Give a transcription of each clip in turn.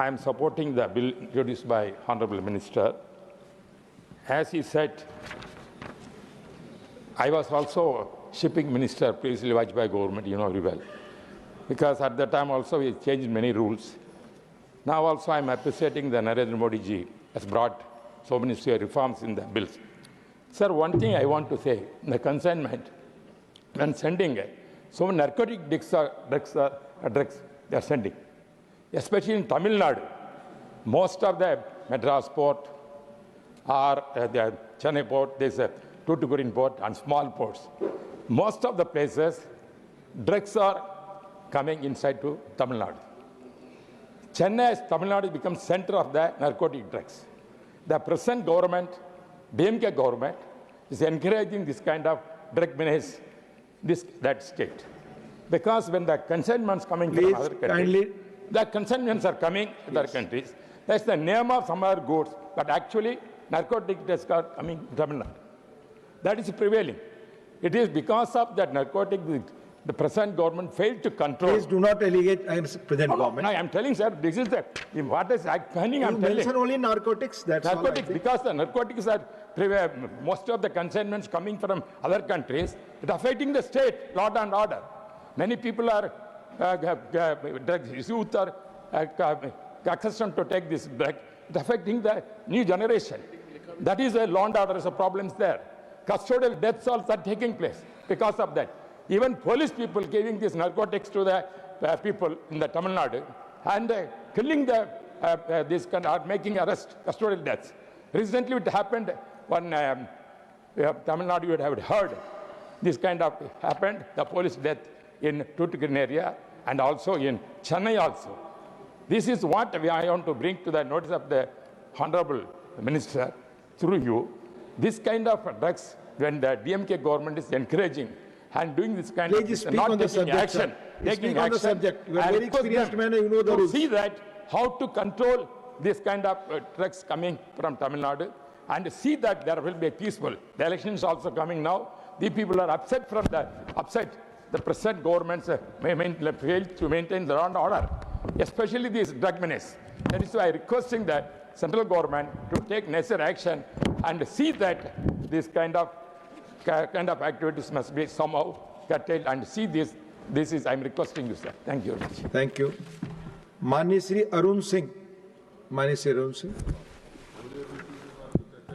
I am supporting the bill introduced by Honorable Minister. As he said, I was also shipping minister previously Vajpayee government, you know very well. Because at that time also we changed many rules. Now also I am appreciating the Narendra Modi ji has brought so many reforms in the bills. Sir, one thing I want to say, the consignment, when sending so many narcotic drugs they are sending, especially in Tamil Nadu. Most of the Madras port or the Chennai port, there is a Tuticorin port and small ports. Most of the places, drugs are coming inside to Tamil Nadu. Chennai, Tamil Nadu becomes center of the narcotic drugs. The present government, DMK government, is encouraging this kind of drug menace, that state. Because when the consignments coming from other countries, the consignments are coming to other countries. That's the name of some other goods, but actually narcotic drugs are coming to Tamil Nadu. That is prevailing. It is because of that narcotic the present government failed to control. Please do not allegate I am present government. No, I am telling, sir, this is the what is happening. I am telling. Mention only narcotics. That's narcotics, all because the narcotics are most of the consignments coming from other countries. It affecting the state, law and order. Many people are drugs. Youth are accustomed to take this drug. It's affecting the new generation. That is a law and order problems there. Custodial deaths also are taking place because of that. Even police people giving these narcotics to the people in the Tamil Nadu and killing the making arrest, custodial deaths. Recently it happened when Tamil Nadu, you would have heard this kind of happened, the police death in Tuticorin area and also in Chennai also. This is what I want to bring to the notice of the Honorable Minister through you. This kind of drugs, when the DMK government is encouraging and doing this kind of not taking subject, action, taking on the subject. You are very experienced man, you know the rules. See that how to control this kind of drugs coming from Tamil Nadu and see that there will be a peaceful. The elections also coming now. The people are upset from the the present governments fail to maintain the law and order, especially this drug menace. That is why I requesting that central government to take necessary action and see that this kind of activities must be somehow curtailed and see this. This is, I am requesting you, sir. Thank you very much. Thank you. माननीय श्री अरुण सिंह, माननीय श्री अरुण सिंह।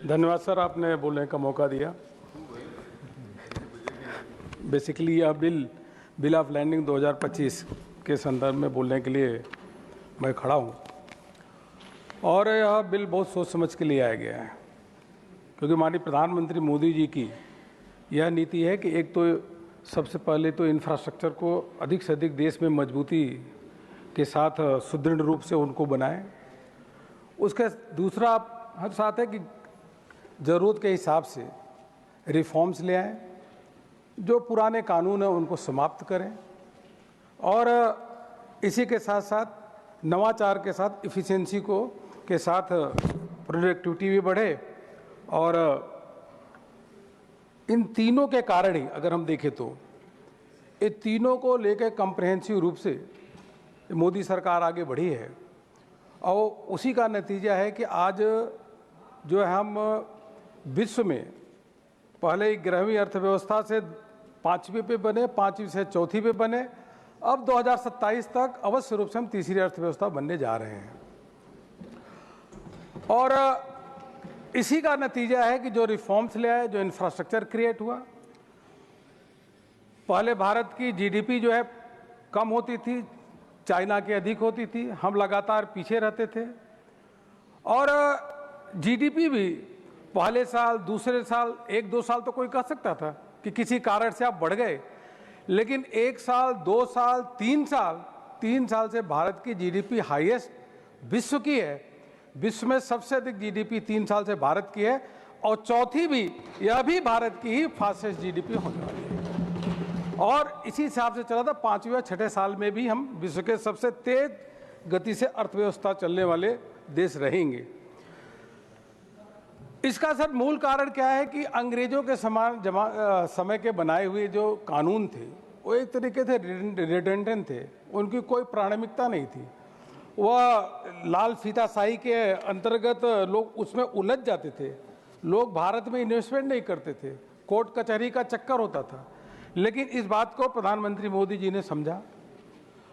धन्यवाद sir, आपने बोलने का मौका दिया। Basically यह bill of landing 2025 के संदर्भ में बोलने के लिए मैं खड़ा हूँ और यह बिल बहुत सोच समझ के लिए आया गया है, क्योंकि माननीय प्रधानमंत्री मोदी जी की यह नीति है कि एक तो सबसे पहले तो इंफ्रास्ट्रक्चर को अधिक से अधिक देश में मजबूती के साथ सुदृढ़ रूप से उनको बनाएं। उसके दूसरा हर साथ है कि ज़रूरत के हिसाब से रिफॉर्म्स ले आएं, जो पुराने कानून हैं उनको समाप्त करें और इसी के साथ साथ नवाचार के साथ इफ़िशिएंसी को के साथ प्रोडक्टिविटी भी बढ़े। और इन तीनों के कारण ही अगर हम देखें तो ये तीनों को लेकर कम्प्रहेंसिव रूप से मोदी सरकार आगे बढ़ी है और उसी का नतीजा है कि आज जो है हम विश्व में पहले 11वीं अर्थव्यवस्था से 5वीं पे बने, 5वीं से 4थी पे बने, अब 2027 तक अवश्य रूप से हम तीसरी अर्थव्यवस्था बनने जा रहे हैं। और इसी का नतीजा है कि जो रिफॉर्म्स ले आए, जो इंफ्रास्ट्रक्चर क्रिएट हुआ। पहले भारत की जीडीपी जो है कम होती थी, चाइना की अधिक होती थी, हम लगातार पीछे रहते थे और जीडीपी भी पहले साल, दूसरे साल, 1-2 साल तो कोई कह सकता था कि किसी कारण से आप बढ़ गए, लेकिन 1 साल, 2 साल, 3 साल से भारत की जीडीपी हाईएस्ट विश्व की है। विश्व में सबसे अधिक जीडीपी 3 साल से भारत की है और चौथी भी, यह भी भारत की ही फास्टेस्ट जीडीपी होने वाली है। और इसी हिसाब से चला था 5वें और 6ठे साल में भी हम विश्व के सबसे तेज गति से अर्थव्यवस्था चलने वाले देश रहेंगे। इसका सर मूल कारण क्या है कि अंग्रेजों के समय के बनाए हुए जो कानून थे वो एक तरीके से रिडंडेंट थे, उनकी कोई प्राथमिकता नहीं थी वह लाल फीताशाही के अंतर्गत लोग उसमें उलझ जाते थे, लोग भारत में इन्वेस्टमेंट नहीं करते थे, कोर्ट कचहरी का चक्कर होता था। लेकिन इस बात को प्रधानमंत्री मोदी जी ने समझा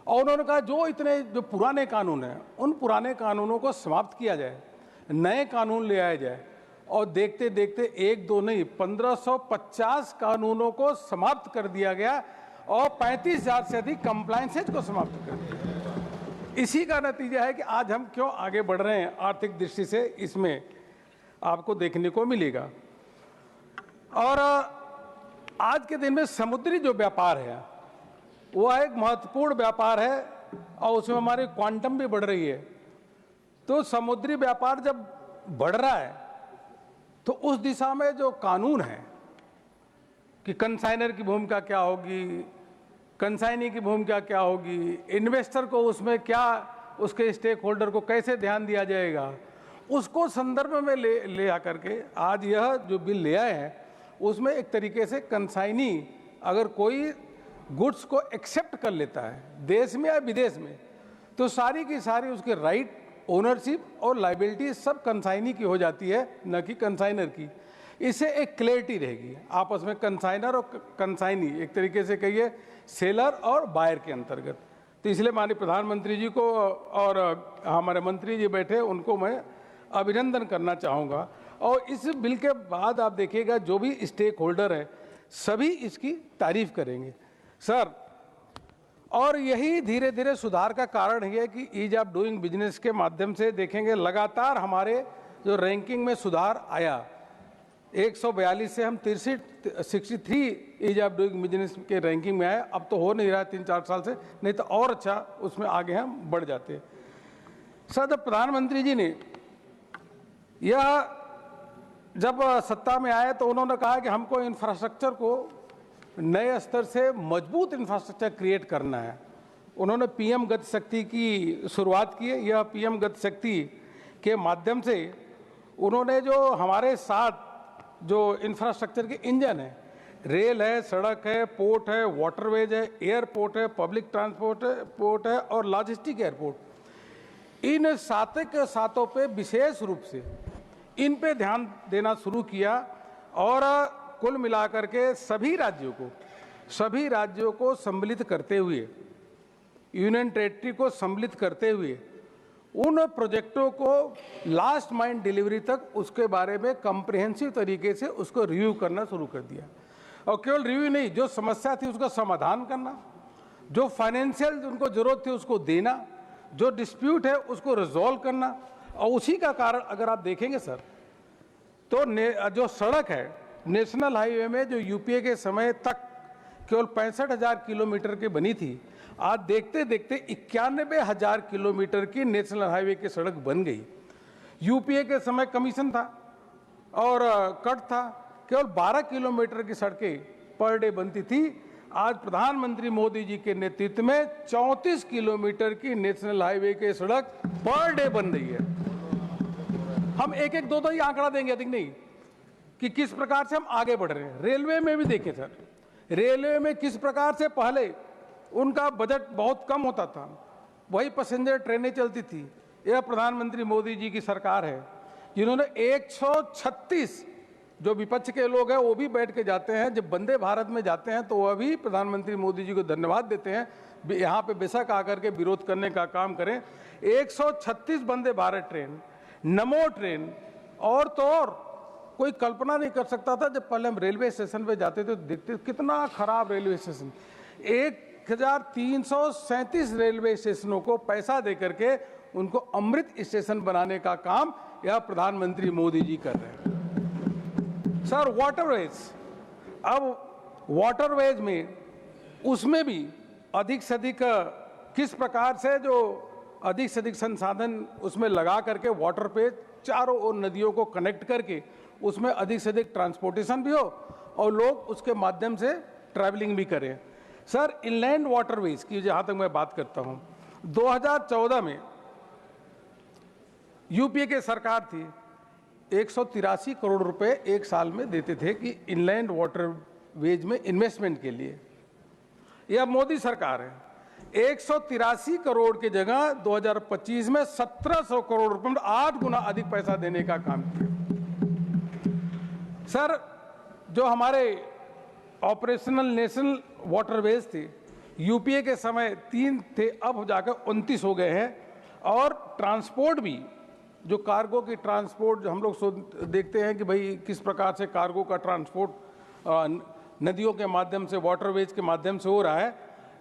और उन्होंने कहा जो पुराने कानून हैं उन पुराने कानूनों को समाप्त किया जाए, नए कानून ले आए जाए। और देखते देखते एक दो नहीं 1550 कानूनों को समाप्त कर दिया गया और 35,000 से अधिक कंप्लायंसेज को समाप्त कर दिया। इसी का नतीजा है कि आज हम क्यों आगे बढ़ रहे हैं आर्थिक दृष्टि से, इसमें आपको देखने को मिलेगा। और आज के दिन में समुद्री जो व्यापार है वह एक महत्वपूर्ण व्यापार है और उसमें हमारी क्वांटम भी बढ़ रही है। तो समुद्री व्यापार जब बढ़ रहा है तो उस दिशा में जो कानून है कि कंसाइनर की भूमिका क्या होगी, कंसाइनी की भूमिका क्या होगी, इन्वेस्टर को उसमें क्या, उसके स्टेक होल्डर को कैसे ध्यान दिया जाएगा, उसको संदर्भ में ले आकर के आज यह जो बिल ले आए हैं उसमें एक तरीके से कंसाइनी अगर कोई गुड्स को एक्सेप्ट कर लेता है देश में या विदेश में तो सारी की सारी उसके राइट, ओनरशिप और लाइबिलिटी सब कंसाइनी की हो जाती है, न कि कंसाइनर की। इससे एक क्लैरिटी रहेगी आपस में, कंसाइनर और कंसाइनी एक तरीके से कहिए सेलर और बायर के अंतर्गत। तो इसलिए माननीय प्रधानमंत्री जी को और हमारे मंत्री जी बैठे उनको मैं अभिनंदन करना चाहूँगा। और इस बिल के बाद आप देखिएगा जो भी स्टेक होल्डर है सभी इसकी तारीफ करेंगे सर। और यही धीरे धीरे सुधार का कारण है कि ईज ऑफ डूइंग बिजनेस के माध्यम से देखेंगे लगातार हमारे जो रैंकिंग में सुधार आया, 142 से हम 63 ईज ऑफ डूइंग बिजनेस के रैंकिंग में आए। अब तो हो नहीं रहा 3-4 साल से, नहीं तो और अच्छा उसमें आगे हम बढ़ जाते। सर जब प्रधानमंत्री जी ने यह जब सत्ता में आए तो उन्होंने कहा कि हमको इंफ्रास्ट्रक्चर को नए स्तर से मजबूत इंफ्रास्ट्रक्चर क्रिएट करना है। उन्होंने पीएम गति शक्ति की शुरुआत की है। यह पीएम गति शक्ति के माध्यम से उन्होंने जो हमारे साथ जो इंफ्रास्ट्रक्चर के इंजन है, रेल है, सड़क है, पोर्ट है, वाटरवेज है, एयरपोर्ट है, पब्लिक ट्रांसपोर्ट है और लॉजिस्टिक एयरपोर्ट, इन सातों पे विशेष रूप से इन पे ध्यान देना शुरू किया। और कुल मिलाकर के सभी राज्यों को सम्मिलित करते हुए, यूनियन टेरिटरी को सम्मिलित करते हुए उन प्रोजेक्टों को लास्ट माइल डिलीवरी तक उसके बारे में कॉम्प्रिहेंसिव तरीके से उसको रिव्यू करना शुरू कर दिया। और केवल रिव्यू नहीं, जो समस्या थी उसका समाधान करना, जो फाइनेंशियल उनको जरूरत थी उसको देना, जो डिस्प्यूट है उसको रिजॉल्व करना। और उसी का कारण अगर आप देखेंगे सर तो जो सड़क है नेशनल हाईवे में जो यूपीए के समय तक केवल 65,000 किलोमीटर की बनी थी, आज देखते देखते 91,000 किलोमीटर की नेशनल हाईवे की सड़क बन गई। यूपीए के समय कमीशन था और कट था, केवल 12 किलोमीटर की सड़कें पर डे बनती थी। आज प्रधानमंत्री मोदी जी के नेतृत्व में 34 किलोमीटर की नेशनल हाईवे की सड़क पर डे बन रही है। हम एक एक दो ही आंकड़ा देंगे, अधिक नहीं, कि किस प्रकार से हम आगे बढ़ रहे हैं। रेलवे में भी देखें सर, रेलवे में किस प्रकार से पहले उनका बजट बहुत कम होता था, वही पैसेंजर ट्रेनें चलती थी। यह प्रधानमंत्री मोदी जी की सरकार है जिन्होंने 136, जो विपक्ष के लोग हैं वो भी बैठ के जाते हैं, जब वंदे भारत में जाते हैं तो वह भी प्रधानमंत्री मोदी जी को धन्यवाद देते हैं, यहाँ पे बेशक आकर के विरोध करने का काम करें। 136 वंदे भारत ट्रेन, नमो ट्रेन, और तो और कोई कल्पना नहीं कर सकता था जब पहले हम रेलवे स्टेशन पे जाते थे तो देखते कितना खराब रेलवे स्टेशन। 1337 रेलवे स्टेशनों को पैसा दे करके उनको अमृत स्टेशन बनाने का काम यह प्रधानमंत्री मोदी जी कर रहे हैं। सर वाटरवेज, अब वाटरवेज में उसमें भी अधिक से अधिक किस प्रकार से जो अधिक से अधिक संसाधन उसमें लगा करके वाटर पे चारों ओर नदियों को कनेक्ट करके उसमें अधिक से अधिक ट्रांसपोर्टेशन भी हो और लोग उसके माध्यम से ट्रैवलिंग भी करें। सर इनलैंड वाटरवेज की जहाँ तक मैं बात करता हूँ, 2014 में यूपीए की सरकार थी, 183 करोड़ रुपए एक साल में देते थे कि इनलैंड वाटरवेज में इन्वेस्टमेंट के लिए। यह मोदी सरकार है, 183 करोड़ की जगह 2025 में 1700 करोड़ रुपए में 8 गुना अधिक पैसा देने का काम किया। सर, जो हमारे ऑपरेशनल नेशनल वाटरवेज थे, यूपीए के समय 3 थे, अब जाकर 29 हो गए हैं। और ट्रांसपोर्ट भी, जो कार्गो की ट्रांसपोर्ट जो हम लोग देखते हैं कि भाई किस प्रकार से कार्गो का ट्रांसपोर्ट नदियों के माध्यम से, वाटरवेज के माध्यम से हो रहा है,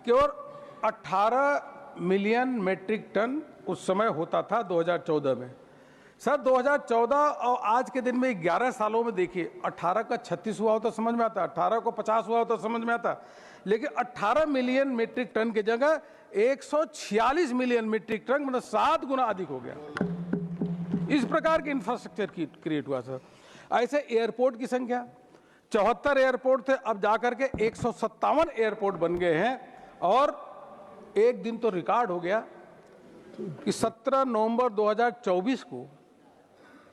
कि और 18 मिलियन मेट्रिक टन उस समय होता था 2014 में। सर 2014 और आज के दिन में 11 सालों में देखिए, 18 का 36 हुआ हो तो समझ में आता, 18 को 50 हुआ हो तो समझ में आता, लेकिन 18 मिलियन मेट्रिक टन की जगह 146 मिलियन मेट्रिक टन, मतलब 7 गुना अधिक हो गया। इस प्रकार के इंफ्रास्ट्रक्चर क्रिएट हुआ सर। ऐसे एयरपोर्ट की संख्या 74 एयरपोर्ट थे, अब जाकर के 157 एयरपोर्ट बन गए हैं। और एक दिन तो रिकॉर्ड हो गया कि 17 नवंबर 2024 को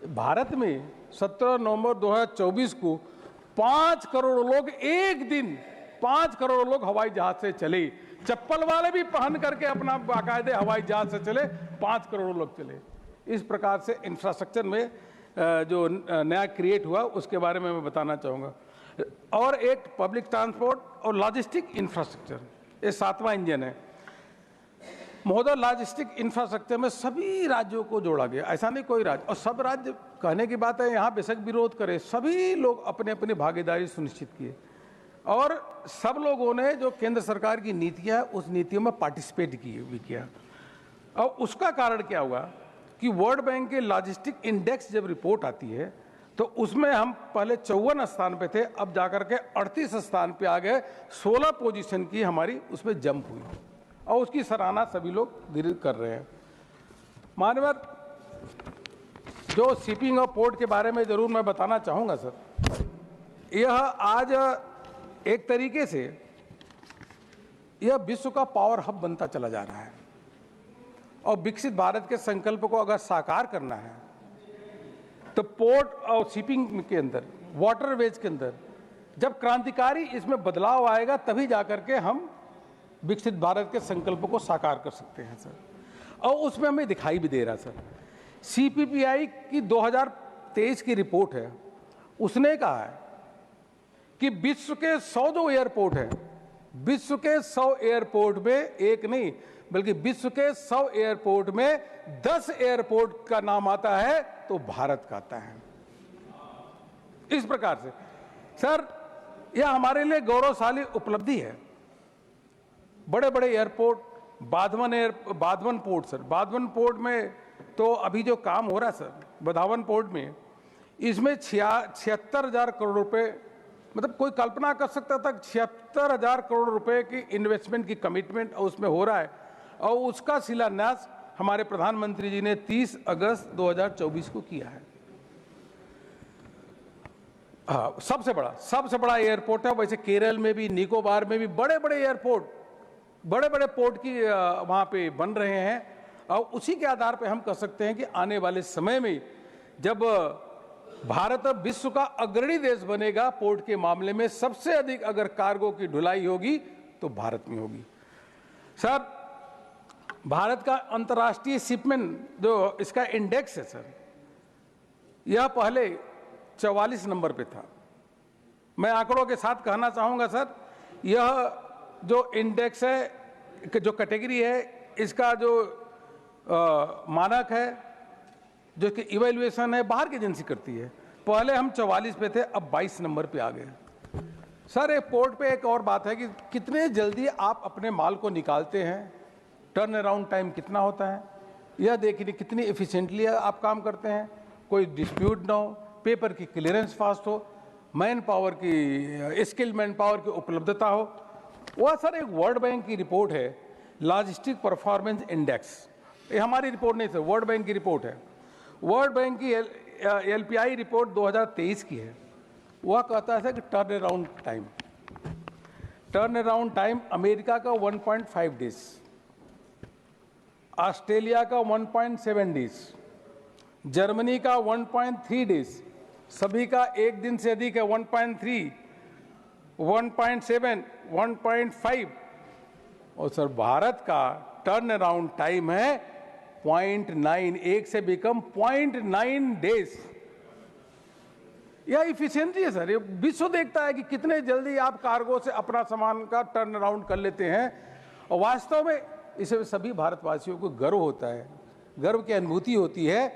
भारत में 17 नवंबर 2024 को 5 करोड़ लोग एक दिन, 5 करोड़ लोग हवाई जहाज से चले। चप्पल वाले भी पहन करके अपना बाकायदे हवाई जहाज से चले, 5 करोड़ लोग चले। इस प्रकार से इंफ्रास्ट्रक्चर में जो नया क्रिएट हुआ उसके बारे में मैं बताना चाहूँगा। और एक पब्लिक ट्रांसपोर्ट और लॉजिस्टिक इंफ्रास्ट्रक्चर, ये 7वां इंजन है महोदय। लॉजिस्टिक इंफ्रास्ट्रक्चर में सभी राज्यों को जोड़ा गया, ऐसा नहीं कोई राज्य, और सब राज्य कहने की बात है, यहाँ बेशक विरोध करे, सभी लोग अपने अपनी भागीदारी सुनिश्चित किए। और सब लोगों ने जो केंद्र सरकार की नीतियाँ, उस नीतियों में पार्टिसिपेट किया। और उसका कारण क्या हुआ कि वर्ल्ड बैंक के लॉजिस्टिक इंडेक्स जब रिपोर्ट आती है तो उसमें हम पहले 54 स्थान पे थे, अब जाकर के 38 स्थान पे आ गए। 16 पोजीशन की हमारी उसमें जंप हुई और उसकी सराहना सभी लोग कर रहे हैं। माननीय, जो शिपिंग और पोर्ट के बारे में जरूर मैं बताना चाहूँगा सर। यह आज एक तरीके से यह विश्व का पावर हब बनता चला जा रहा है। और विकसित भारत के संकल्प को अगर साकार करना है तो पोर्ट और शिपिंग के अंदर, वाटरवेज के अंदर जब क्रांतिकारी इसमें बदलाव आएगा तभी जाकर के हम विकसित भारत के संकल्प को साकार कर सकते हैं सर। और उसमें हमें दिखाई भी दे रहा सर। सीपीपीआई की 2023 की रिपोर्ट है, उसने कहा है कि विश्व के 100 जो एयरपोर्ट हैं, विश्व के 100 एयरपोर्ट में एक नहीं बल्कि विश्व के 100 एयरपोर्ट में 10 एयरपोर्ट का नाम आता है तो भारत का आता है। इस प्रकार से सर यह हमारे लिए गौरवशाली उपलब्धि है। बड़े बड़े एयरपोर्ट, बाधवन पोर्ट सर, बाधवन पोर्ट में तो अभी जो काम हो रहा है सर, बधावन पोर्ट में, इसमें 76,000 करोड़ रुपए, मतलब कोई कल्पना कर सकता था 76,000 करोड़ रुपए की इन्वेस्टमेंट की कमिटमेंट उसमें हो रहा है। और उसका शिलान्यास हमारे प्रधानमंत्री जी ने 30 अगस्त 2024 को किया है। हाँ, सबसे बड़ा एयरपोर्ट है। वैसे केरल में भी, निकोबार में भी बड़े बड़े एयरपोर्ट, बड़े बड़े पोर्ट की वहाँ पे बन रहे हैं। और उसी के आधार पे हम कह सकते हैं कि आने वाले समय में जब भारत विश्व का अग्रणी देश बनेगा पोर्ट के मामले में, सबसे अधिक अगर कार्गो की ढुलाई होगी तो भारत में होगी। सर भारत का अंतर्राष्ट्रीय शिपमेंट जो इसका इंडेक्स है सर, यह पहले 44 नंबर पे था। मैं आंकड़ों के साथ कहना चाहूँगा सर, यह जो इंडेक्स है, जो कैटेगरी है, इसका जो मानक है, जो कि इवैल्यूएशन है, बाहर की एजेंसी करती है। पहले हम 44 पे थे, अब 22 नंबर पे आ गए। सर एक पोर्ट पे एक और बात है कि कितने जल्दी आप अपने माल को निकालते हैं, टर्न अराउंड टाइम कितना होता है, यह देखिए कितनी एफिशिएंटली आप काम करते हैं, कोई डिस्प्यूट ना हो, पेपर की क्लियरेंस फास्ट हो, मैन पावर की, स्किल्ड मैन पावर की उपलब्धता हो। वह सर एक वर्ल्ड बैंक की रिपोर्ट है, लॉजिस्टिक परफॉर्मेंस इंडेक्स। ये हमारी रिपोर्ट नहीं सर, वर्ल्ड बैंक की रिपोर्ट है। वर्ल्ड बैंक की LPI रिपोर्ट 2023 की है। वह कहता है कि टर्न अराउंड टाइम अमेरिका का 1.5 डेज, ऑस्ट्रेलिया का 1.7 डेज, जर्मनी का 1.3 डेज, सभी का एक दिन से अधिक है, 1.3, 1.7, 1.5 और सर भारत का टर्न अराउंड टाइम है 0.9, 1 से बिकम 0.9 डेज। यह इफिशिएंसी है सर। ये विश्व देखता है कि कितने जल्दी आप कार्गो से अपना सामान का टर्न अराउंड कर लेते हैं, और वास्तव में इसे सभी भारतवासियों को गर्व होता है, गर्व की अनुभूति होती है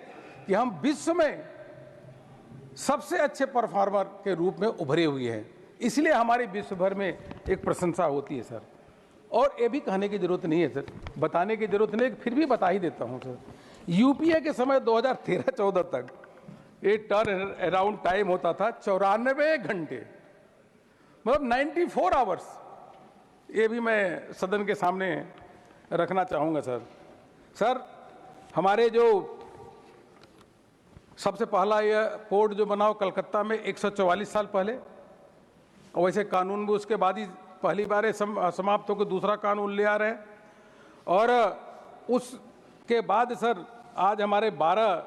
कि हम विश्व में सबसे अच्छे परफॉर्मर के रूप में उभरे हुए हैं। इसलिए हमारी विश्व भर में एक प्रशंसा होती है सर। और ये भी कहने की जरूरत नहीं है सर, बताने की जरूरत नहीं है, फिर भी बता ही देता हूं सर। यूपीए के समय 2013-14 तक ये टर्न अराउंड टाइम होता था 94 घंटे, मतलब 94 आवर्स। ये भी मैं सदन के सामने रखना चाहूंगा सर। सर हमारे जो सबसे पहला यह पोर्ट जो बना हो कलकत्ता में 144 साल पहले, और वैसे कानून भी उसके बाद ही पहली बार समाप्त होकर दूसरा कानून ले आ रहे हैं। और उसके बाद सर आज हमारे 12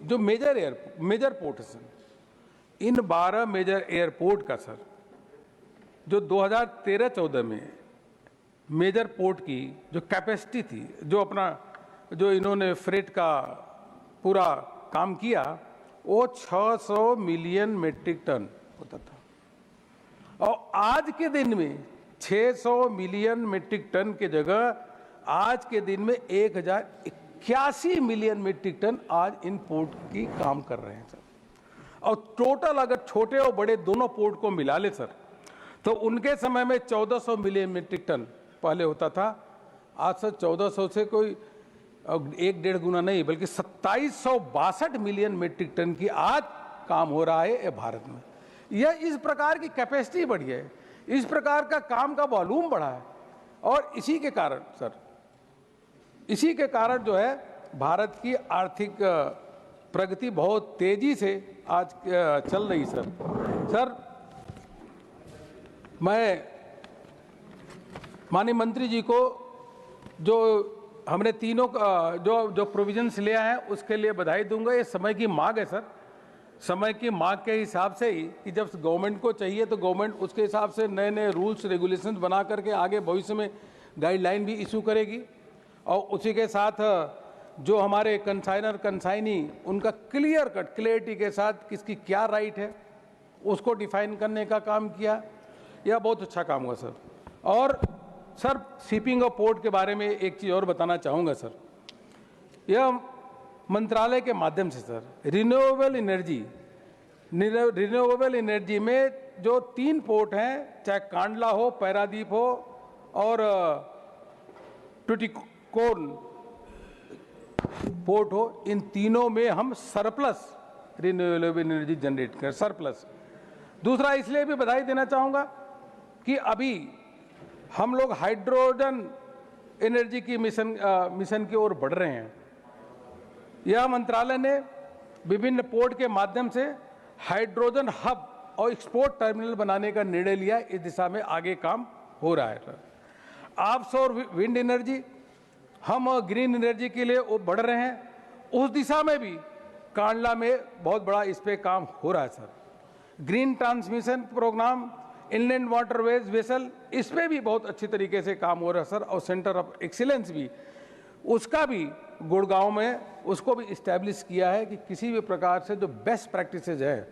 जो मेजर पोर्ट है सर, इन 12 मेजर एयरपोर्ट का सर जो 2013-14 में मेजर पोर्ट की जो कैपेसिटी थी, जो अपना जो इन्होंने फ्रेट का पूरा काम किया, वो 600 मिलियन मेट्रिक टन होता था। और आज के दिन में 600 मिलियन मेट्रिक टन के जगह आज के दिन में 1081 मिलियन मेट्रिक टन आज इन पोर्ट की काम कर रहे हैं सर। और टोटल अगर छोटे और बड़े दोनों पोर्ट को मिला ले सर, तो उनके समय में 1400 मिलियन मेट्रिक टन पहले होता था। आज सर 1400 से कोई 1-1.5 गुना नहीं, बल्कि 2762 मिलियन मेट्रिक टन की आज काम हो रहा है भारत में। यह इस प्रकार की कैपेसिटी बढ़ी है, इस प्रकार का काम का वॉल्यूम बढ़ा है, और इसी के कारण सर, इसी के कारण जो है भारत की आर्थिक प्रगति बहुत तेजी से आज चल रही सर। सर मैं माननीय मंत्री जी को जो हमने तीनों जो प्रोविजंस लिया है उसके लिए बधाई दूंगा। ये समय की मांग है सर, समय की मांग के हिसाब से ही कि जब गवर्नमेंट को चाहिए तो गवर्नमेंट उसके हिसाब से नए नए रूल्स रेगुलेशंस बना करके आगे भविष्य में गाइडलाइन भी इशू करेगी। और उसी के साथ जो हमारे कंसाइनर कंसाइनी उनका क्लियर कट क्लियरिटी के साथ किसकी क्या राइट है उसको डिफाइन करने का काम किया। यह बहुत अच्छा काम हुआ सर। और सर शिपिंग और पोर्ट के बारे में एक चीज़ और बताना चाहूँगा सर। यह मंत्रालय के माध्यम से सर रिन्यूएबल एनर्जी में जो 3 पोर्ट हैं, चाहे कांडला हो, पैरादीप हो और टुटिकोर्न पोर्ट हो, इन तीनों में हम सरप्लस रिन्यूएबल एनर्जी जनरेट कर सरप्लस। दूसरा इसलिए भी बधाई देना चाहूँगा कि अभी हम लोग हाइड्रोजन एनर्जी की मिशन की ओर बढ़ रहे हैं। यह मंत्रालय ने विभिन्न पोर्ट के माध्यम से हाइड्रोजन हब और एक्सपोर्ट टर्मिनल बनाने का निर्णय लिया। इस दिशा में आगे काम हो रहा है सर। ऑफशोर विंड एनर्जी, हम ग्रीन एनर्जी के लिए वो बढ़ रहे हैं, उस दिशा में भी कांडला में बहुत बड़ा इस पे काम हो रहा है sir. Green transmission programme, inland waterways vessel, इस पे भी बहुत अच्छी तरीके से काम हो रहा है सर। और सेंटर ऑफ एक्सीलेंस भी, उसका भी गुड़गांव में उसको भी इस्टेब्लिश किया है कि किसी भी प्रकार से जो बेस्ट प्रैक्टिसेज है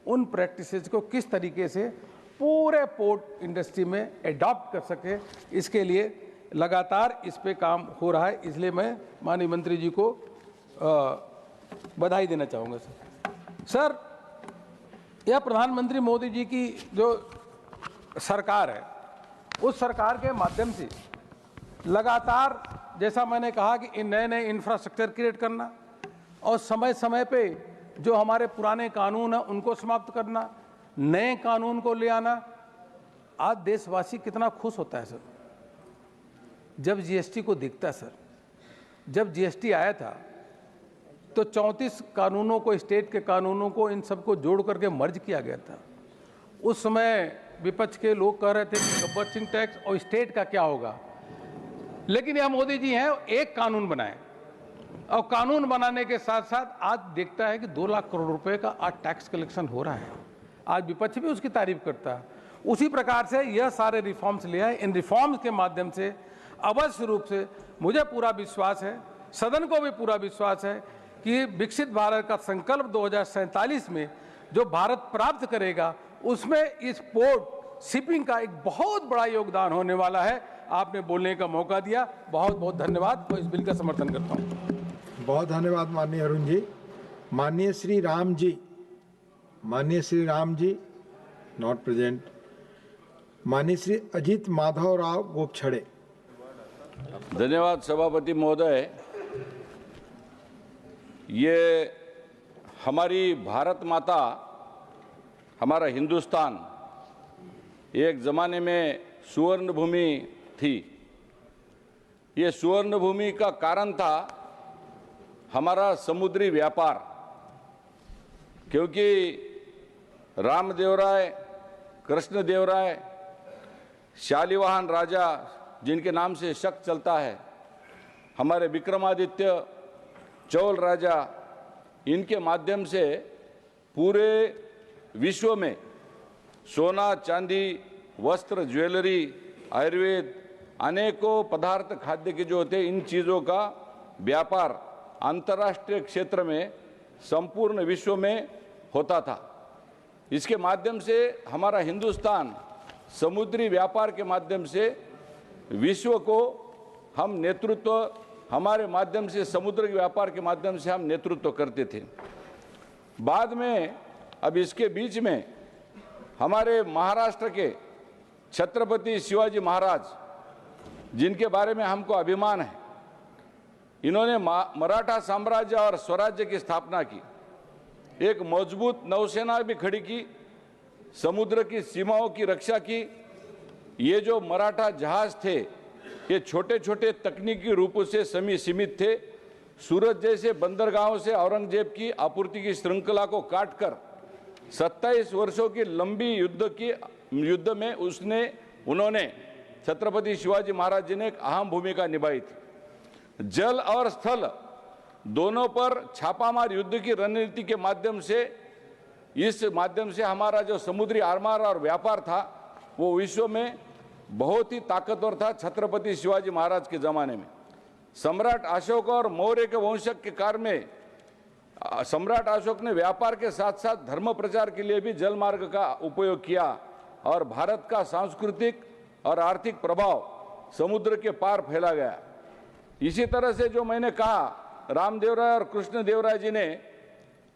उन प्रैक्टिसेज को किस तरीके से पूरे पोर्ट इंडस्ट्री में एडॉप्ट कर सके, इसके लिए लगातार इस पे काम हो रहा है। इसलिए मैं माननीय मंत्री जी को बधाई देना चाहूँगा सर। सर यह प्रधानमंत्री मोदी जी की जो सरकार है, उस सरकार के माध्यम से लगातार, जैसा मैंने कहा कि इन नए नए इंफ्रास्ट्रक्चर क्रिएट करना और समय समय पे जो हमारे पुराने कानून हैं उनको समाप्त करना, नए कानून को ले आना। आज देशवासी कितना खुश होता है सर जब जीएसटी को दिखता है सर। जब जीएसटी आया था तो 34 कानूनों को, स्टेट के कानूनों को, इन सबको जोड़ करके मर्ज किया गया था। उस समय विपक्ष के लोग कह रहे थे कि गब्बर सिंह टैक्स और स्टेट का क्या होगा, लेकिन यह मोदी जी हैं एक कानून बनाए, और कानून बनाने के साथ साथ आज देखता है कि 2 लाख करोड़ रुपए का आज टैक्स कलेक्शन हो रहा है। आज विपक्ष भी उसकी तारीफ करता है। उसी प्रकार से यह सारे रिफॉर्म्स लिए हैं। इन रिफॉर्म्स के माध्यम से अवश्य रूप से मुझे पूरा विश्वास है, सदन को भी पूरा विश्वास है कि विकसित भारत का संकल्प 2047 में जो भारत प्राप्त करेगा उसमें इस पोर्ट शिपिंग का एक बहुत बड़ा योगदान होने वाला है। आपने बोलने का मौका दिया, बहुत बहुत धन्यवाद। मैं इस बिल का समर्थन करता हूँ। बहुत धन्यवाद माननीय अरुण जी। माननीय श्री राम जी, माननीय श्री राम जी नॉट प्रेजेंट। माननीय श्री अजित माधव राव गोपछड़े। धन्यवाद सभापति महोदय। ये हमारी भारत माता, हमारा हिंदुस्तान एक ज़माने में सुवर्ण भूमि थी। ये सुवर्ण भूमि का कारण था हमारा समुद्री व्यापार, क्योंकि रामदेवराय, कृष्णदेवराय, शालिवाहन राजा जिनके नाम से शक चलता है, हमारे विक्रमादित्य, चोल राजा, इनके माध्यम से पूरे विश्व में सोना, चांदी, वस्त्र, ज्वेलरी, आयुर्वेद, अनेकों पदार्थ खाद्य के जो होते, इन चीज़ों का व्यापार अंतर्राष्ट्रीय क्षेत्र में संपूर्ण विश्व में होता था। इसके माध्यम से हमारा हिंदुस्तान समुद्री व्यापार के माध्यम से विश्व को हम नेतृत्व, हमारे माध्यम से समुद्र के व्यापार के माध्यम से हम नेतृत्व करते थे। बाद में अब इसके बीच में हमारे महाराष्ट्र के छत्रपति शिवाजी महाराज, जिनके बारे में हमको अभिमान है, इन्होंने मराठा साम्राज्य और स्वराज्य की स्थापना की, एक मजबूत नौसेना भी खड़ी की, समुद्र की सीमाओं की रक्षा की। ये जो मराठा जहाज थे, ये छोटे छोटे तकनीकी रूप से सीमित थे। सूरत जैसे बंदरगाहों से औरंगजेब की आपूर्ति की श्रृंखला को काटकर 27 वर्षों की लंबी युद्ध में उन्होंने छत्रपति शिवाजी महाराज जी ने एक अहम भूमिका निभाई थी। जल और स्थल दोनों पर छापामार युद्ध की रणनीति के माध्यम से, इस माध्यम से हमारा जो समुद्री आरमार और व्यापार था वो विश्व में बहुत ही ताकतवर था। छत्रपति शिवाजी महाराज के जमाने में सम्राट अशोक और मौर्य के वंशक के काल में सम्राट अशोक ने व्यापार के साथ साथ धर्म प्रचार के लिए भी जल मार्ग का उपयोग किया और भारत का सांस्कृतिक और आर्थिक प्रभाव समुद्र के पार फैला गया। इसी तरह से जो मैंने कहा, रामदेवराय और कृष्णदेवराय जी ने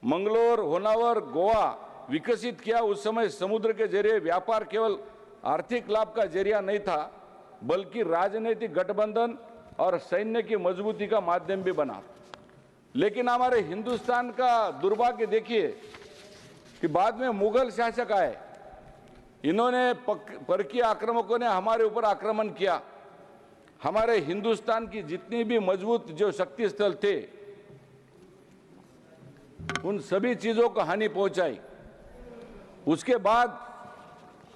मंगलोर, होनावर, गोवा विकसित किया। उस समय समुद्र के जरिए व्यापार केवल आर्थिक लाभ का जरिया नहीं था, बल्कि राजनीतिक गठबंधन और सैन्य की मजबूती का माध्यम भी बना। लेकिन हमारे हिंदुस्तान का दुर्भाग्य देखिए कि बाद में मुगल शासक आए, इन्होंने परकीय आक्रामकों ने हमारे ऊपर आक्रमण किया। हमारे हिंदुस्तान की जितनी भी मजबूत जो शक्ति स्थल थे, उन सभी चीजों को हानि पहुंचाई। उसके बाद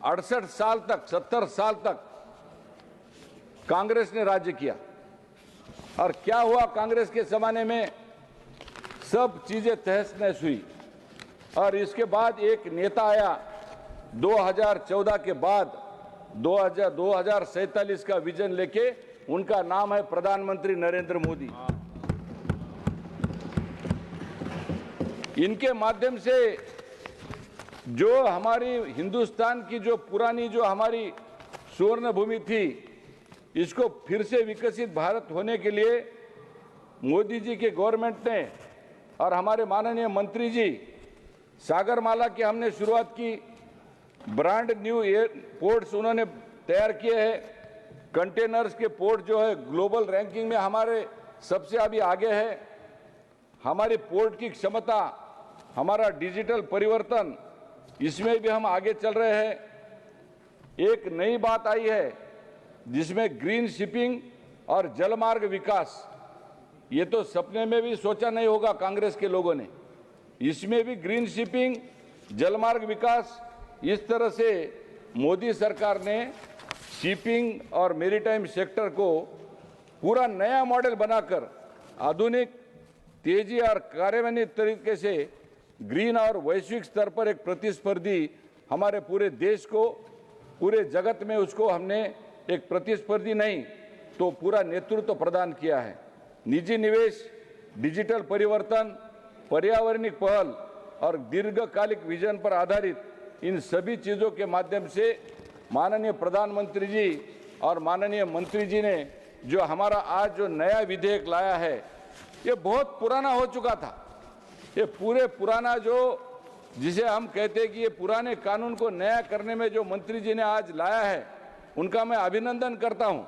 68 साल तक, 70 साल तक कांग्रेस ने राज्य किया। और क्या हुआ कांग्रेस के जमाने में? सब चीजें तहस नहस हुई। और इसके बाद एक नेता आया 2014 के बाद, 2047 का विजन लेके, उनका नाम है प्रधानमंत्री नरेंद्र मोदी। इनके माध्यम से जो हमारी हिंदुस्तान की जो पुरानी जो हमारी स्वर्ण भूमि थी, इसको फिर से विकसित भारत होने के लिए मोदी जी के गवर्नमेंट ने और हमारे माननीय मंत्री जी, सागरमाला की हमने शुरुआत की, ब्रांड न्यू पोर्ट्स उन्होंने तैयार किए हैं। कंटेनर्स के पोर्ट जो है ग्लोबल रैंकिंग में हमारे सबसे अभी आगे है। हमारी पोर्ट की क्षमता, हमारा डिजिटल परिवर्तन, इसमें भी हम आगे चल रहे हैं। एक नई बात आई है जिसमें ग्रीन शिपिंग और जलमार्ग विकास, ये तो सपने में भी सोचा नहीं होगा कांग्रेस के लोगों ने। इसमें भी ग्रीन शिपिंग, जलमार्ग विकास, इस तरह से मोदी सरकार ने शिपिंग और मेरीटाइम सेक्टर को पूरा नया मॉडल बनाकर आधुनिक, तेजी और कार्यान्वित तरीके से ग्रीन और वैश्विक स्तर पर एक प्रतिस्पर्धी हमारे पूरे देश को पूरे जगत में उसको हमने एक प्रतिस्पर्धी नहीं तो पूरा नेतृत्व प्रदान किया है। निजी निवेश, डिजिटल परिवर्तन, पर्यावरणिक पहल और दीर्घकालिक विजन पर आधारित इन सभी चीज़ों के माध्यम से माननीय प्रधानमंत्री जी और माननीय मंत्री जी ने जो हमारा आज जो नया विधेयक लाया है, ये बहुत पुराना हो चुका था। ये पूरे पुराना जो जिसे हम कहते हैं कि ये पुराने कानून को नया करने में जो मंत्री जी ने आज लाया है, उनका मैं अभिनंदन करता हूं।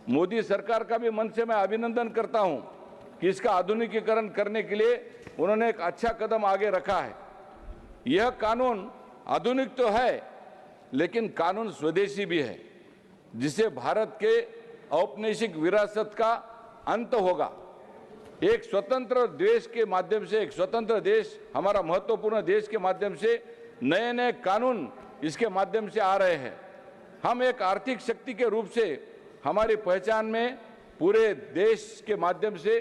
मोदी सरकार का भी मन से मैं अभिनंदन करता हूं कि इसका आधुनिकीकरण करने के लिए उन्होंने एक अच्छा कदम आगे रखा है। यह कानून आधुनिक तो है, लेकिन कानून स्वदेशी भी है, जिससे भारत के औपनिवेशिक विरासत का अंत होगा। एक स्वतंत्र देश के माध्यम से, एक स्वतंत्र देश, हमारा महत्वपूर्ण देश के माध्यम से नए नए कानून इसके माध्यम से आ रहे हैं। हम एक आर्थिक शक्ति के रूप से हमारी पहचान में पूरे देश के माध्यम से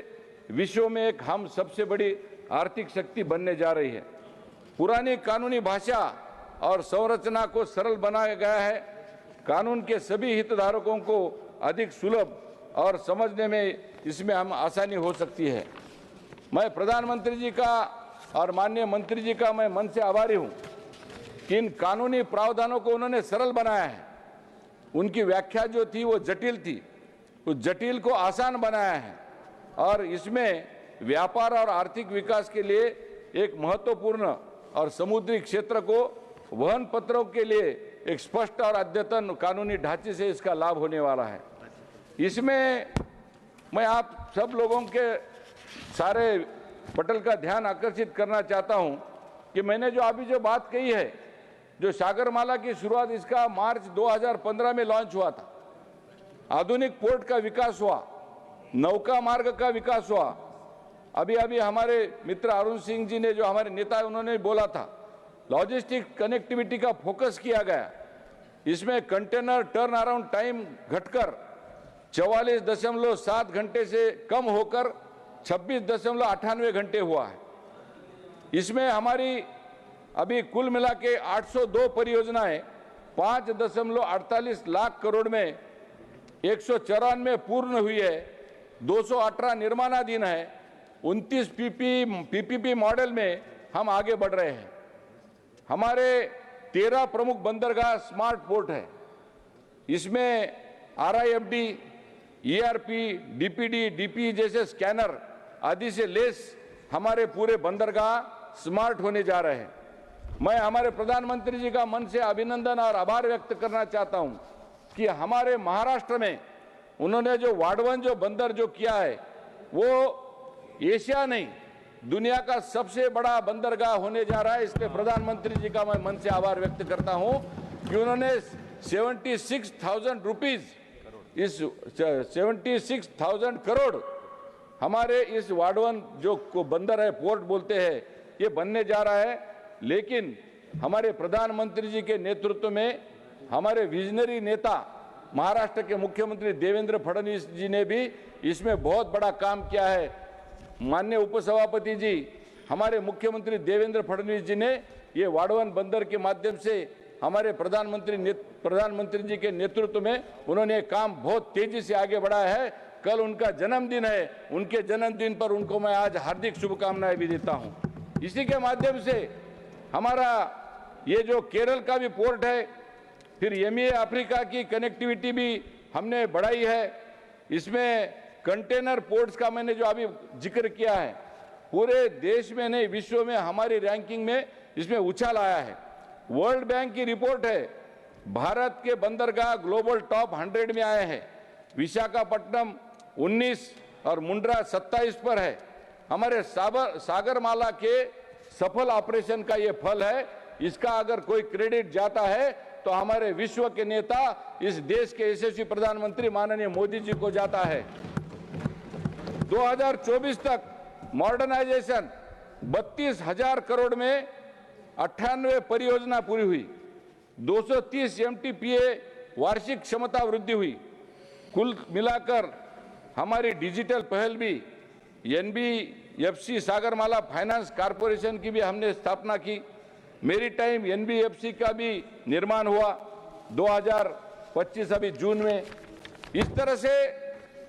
विश्व में एक हम सबसे बड़ी आर्थिक शक्ति बनने जा रही है। पुरानी कानूनी भाषा और संरचना को सरल बनाया गया है। कानून के सभी हितधारकों को अधिक सुलभ और समझने में इसमें हम आसानी हो सकती है। मैं प्रधानमंत्री जी का और माननीय मंत्री जी का मैं मन से आभारी हूं कि इन कानूनी प्रावधानों को उन्होंने सरल बनाया है। उनकी व्याख्या जो थी वो जटिल थी, उस जटिल को आसान बनाया है और इसमें व्यापार और आर्थिक विकास के लिए एक महत्वपूर्ण और समुद्री क्षेत्र को वहन पत्रों के लिए एक स्पष्ट और अद्यतन कानूनी ढांचे से इसका लाभ होने वाला है। इसमें मैं आप सब लोगों के सारे पटल का ध्यान आकर्षित करना चाहता हूं कि मैंने जो अभी जो बात कही है, जो सागरमाला की शुरुआत इसका मार्च 2015 में लॉन्च हुआ था। आधुनिक पोर्ट का विकास हुआ, नौका मार्ग का विकास हुआ। अभी अभी हमारे मित्र अरुण सिंह जी ने, जो हमारे नेता है, उन्होंने बोला था लॉजिस्टिक कनेक्टिविटी का फोकस किया गया। इसमें कंटेनर टर्न अराउंड टाइम घटकर 44.7 घंटे से कम होकर 26.98 घंटे हुआ है। इसमें हमारी अभी कुल मिला के 802 परियोजनाएं 5.48 लाख करोड़ में 194 पूर्ण हुई है, 218 निर्माणाधीन है, 29 पीपीपी मॉडल में हम आगे बढ़ रहे हैं। हमारे 13 प्रमुख बंदरगाह स्मार्ट पोर्ट है। इसमें RIFD, ERP, DPD, DPE जैसे स्कैनर आदि से लेस हमारे पूरे बंदरगाह स्मार्ट होने जा रहे हैं। मैं हमारे प्रधानमंत्री जी का मन से अभिनंदन और आभार व्यक्त करना चाहता हूं कि हमारे महाराष्ट्र में उन्होंने जो वाडवन जो बंदर जो किया है, वो एशिया नहीं दुनिया का सबसे बड़ा बंदरगाह होने जा रहा है। इसलिए प्रधानमंत्री जी का मैं मन से आभार व्यक्त करता हूं कि उन्होंने 76,000 रुपीज, इस 76,000 करोड़ हमारे इस वाडवन जो को बंदर है, पोर्ट बोलते हैं, ये बनने जा रहा है। लेकिन हमारे प्रधानमंत्री जी के नेतृत्व में हमारे विजनरी नेता महाराष्ट्र के मुख्यमंत्री देवेंद्र फडणवीस जी ने भी इसमें बहुत बड़ा काम किया है। माननीय उपसभापति जी, हमारे मुख्यमंत्री देवेंद्र फडणवीस जी ने ये वाडवन बंदर के माध्यम से हमारे प्रधानमंत्री जी के नेतृत्व में उन्होंने काम बहुत तेजी से आगे बढ़ाया है। कल उनका जन्मदिन है, उनके जन्मदिन पर उनको मैं आज हार्दिक शुभकामनाएं भी देता हूं। इसी के माध्यम से हमारा ये जो केरल का भी पोर्ट है, फिर MEA अफ्रीका की कनेक्टिविटी भी हमने बढ़ाई है। इसमें कंटेनर पोर्ट्स का मैंने जो अभी जिक्र किया है, पूरे देश में नहीं विश्व में हमारी रैंकिंग में इसमें उछाल आया है। वर्ल्ड बैंक की रिपोर्ट है, भारत के बंदरगाह ग्लोबल टॉप 100 में आए हैं। विशाखापट्टनम 19 और मुंड्रा 27 पर है। हमारे सागरमाला के सफल ऑपरेशन का ये फल है। इसका अगर कोई क्रेडिट जाता है तो हमारे विश्व के नेता, इस देश के यशस्वी प्रधानमंत्री माननीय मोदी जी को जाता है। 2024 तक मॉडर्नाइजेशन 32,000 करोड़ में 98 परियोजना पूरी हुई, 230 MTPA वार्षिक क्षमता वृद्धि हुई। कुल मिलाकर हमारी डिजिटल पहल भी NBFC सागरमाला फाइनेंस कॉरपोरेशन की भी हमने स्थापना की। मेरीटाइम NBFC का भी निर्माण हुआ। 2025 अभी जून में। इस तरह से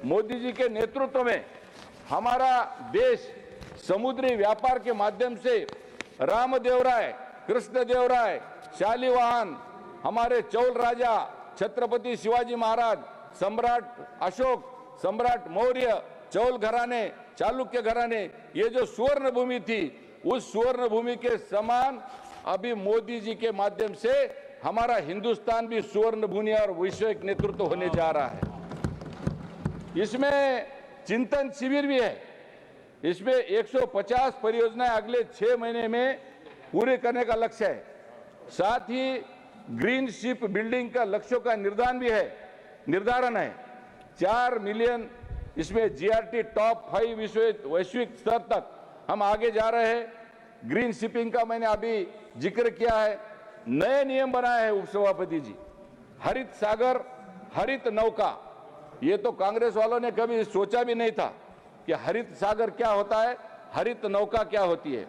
मोदी जी के नेतृत्व में हमारा देश समुद्री व्यापार के माध्यम से रामदेवराय, कृष्णदेवराय, शालिवाहन, हमारे चोल राजा छत्रपति शिवाजी महाराज, सम्राट अशोक, सम्राट मौर्य, चौल घराने, चालुक्य घराने, ये जो सुवर्ण भूमि थी, उस सुवर्ण भूमि के समान अभी मोदी जी के माध्यम से हमारा हिंदुस्तान भी सुवर्ण भूमि और वैश्विक नेतृत्व होने जा रहा है। इसमें चिंतन शिविर भी है। इसमें 150 परियोजनाएं अगले 6 महीने में पूरे करने का लक्ष्य है। साथ ही ग्रीन शिप बिल्डिंग का लक्ष्यों का निर्धारण है। 4 मिलियन इसमें जीआरटी टॉप 5 वैश्विक स्तर तक हम आगे जा रहे हैं। ग्रीन शिपिंग का मैंने अभी जिक्र किया है। नए नियम बनाए हैं उपसभापति जी, हरित सागर, हरित नौका। ये तो कांग्रेस वालों ने कभी सोचा भी नहीं था कि हरित सागर क्या होता है, हरित नौका क्या होती है।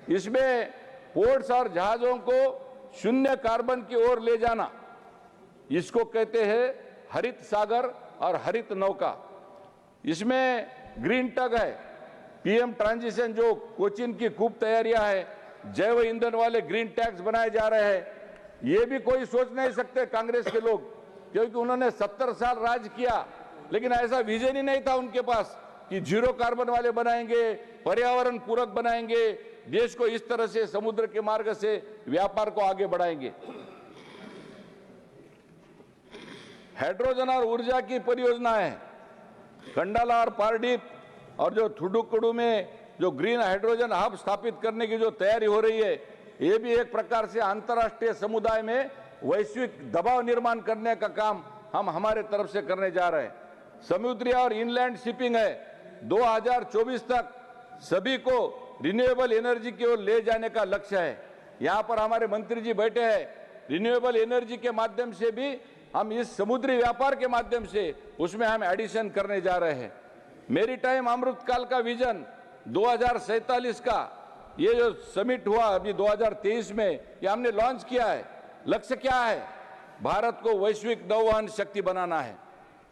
इसमें पोर्ट्स और जहाजों को शून्य कार्बन की ओर ले जाना, इसको कहते हैं हरित सागर और हरित नौका। इसमें ग्रीन टग है, पीएम ट्रांजिशन जो कोचिन की खूब तैयारियां है, जैव ईंधन वाले ग्रीन टैक्स बनाए जा रहे हैं। ये भी कोई सोच नहीं सकते कांग्रेस के लोग, क्योंकि उन्होंने 70 साल राज किया, लेकिन ऐसा विजन ही नहीं था उनके पास कि जीरो कार्बन वाले बनाएंगे, पर्यावरण पूरक बनाएंगे, देश को इस तरह से समुद्र के मार्ग से व्यापार को आगे बढ़ाएंगे। हाइड्रोजन और ऊर्जा की परियोजना है, कंडाला और पारडीप और जो थुडुकडू में जो ग्रीन हाइड्रोजन हब स्थापित करने की जो तैयारी हो रही है, ये भी एक प्रकार से अंतर्राष्ट्रीय समुदाय में वैश्विक दबाव निर्माण करने का काम हम हमारे तरफ से करने जा रहे हैं। समुद्री और इनलैंड शिपिंग है, 2024 तक सभी को रिन्यूएबल एनर्जी की ओर ले जाने का लक्ष्य है। यहाँ पर हमारे मंत्री जी बैठे हैं। रिन्यूएबल एनर्जी के माध्यम से भी हम इस समुद्री व्यापार के माध्यम से उसमें हम एडिशन करने जा रहे हैं। मेरीटाइम अमृतकाल का विजन 2047 का ये जो समिट हुआ अभी 2023 में, ये हमने लॉन्च किया है। लक्ष्य क्या है? भारत को वैश्विक नौवहन शक्ति बनाना है।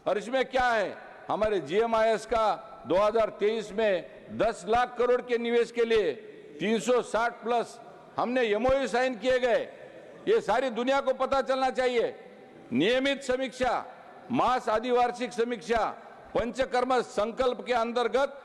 और इसमें क्या है, हमारे जीएमआईएस का 2023 में 10 लाख करोड़ के निवेश के लिए 360 प्लस हमने एमओयू साइन किए गए। ये सारी दुनिया को पता चलना चाहिए। नियमित समीक्षा, मास आदिवार्षिक समीक्षा, पंचकर्म संकल्प के अंतर्गत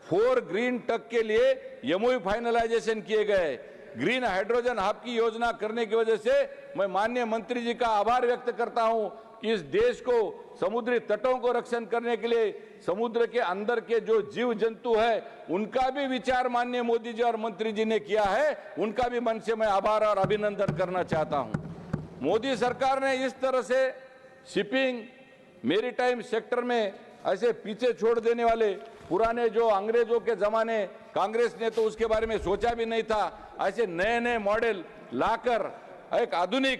4 ग्रीन टक के लिए एमओयू फाइनलाइजेशन किए गए। ग्रीन हाइड्रोजन हब की योजना करने की वजह से मैं माननीय मंत्री जी का आभार व्यक्त करता हूं कि इस देश को समुद्री तटों को रक्षण करने के लिए समुद्र के अंदर के जो जीव जंतु है उनका भी विचार माननीय मोदी जी और मंत्री जी ने किया है। उनका भी मन से मैं आभार और अभिनंदन करना चाहता हूं। मोदी सरकार ने इस तरह से शिपिंग, मेरीटाइम सेक्टर में ऐसे पीछे छोड़ देने वाले पुराने जो अंग्रेजों के जमाने, कांग्रेस ने तो उसके बारे में सोचा भी नहीं था, ऐसे नए नए मॉडल लाकर एक आधुनिक,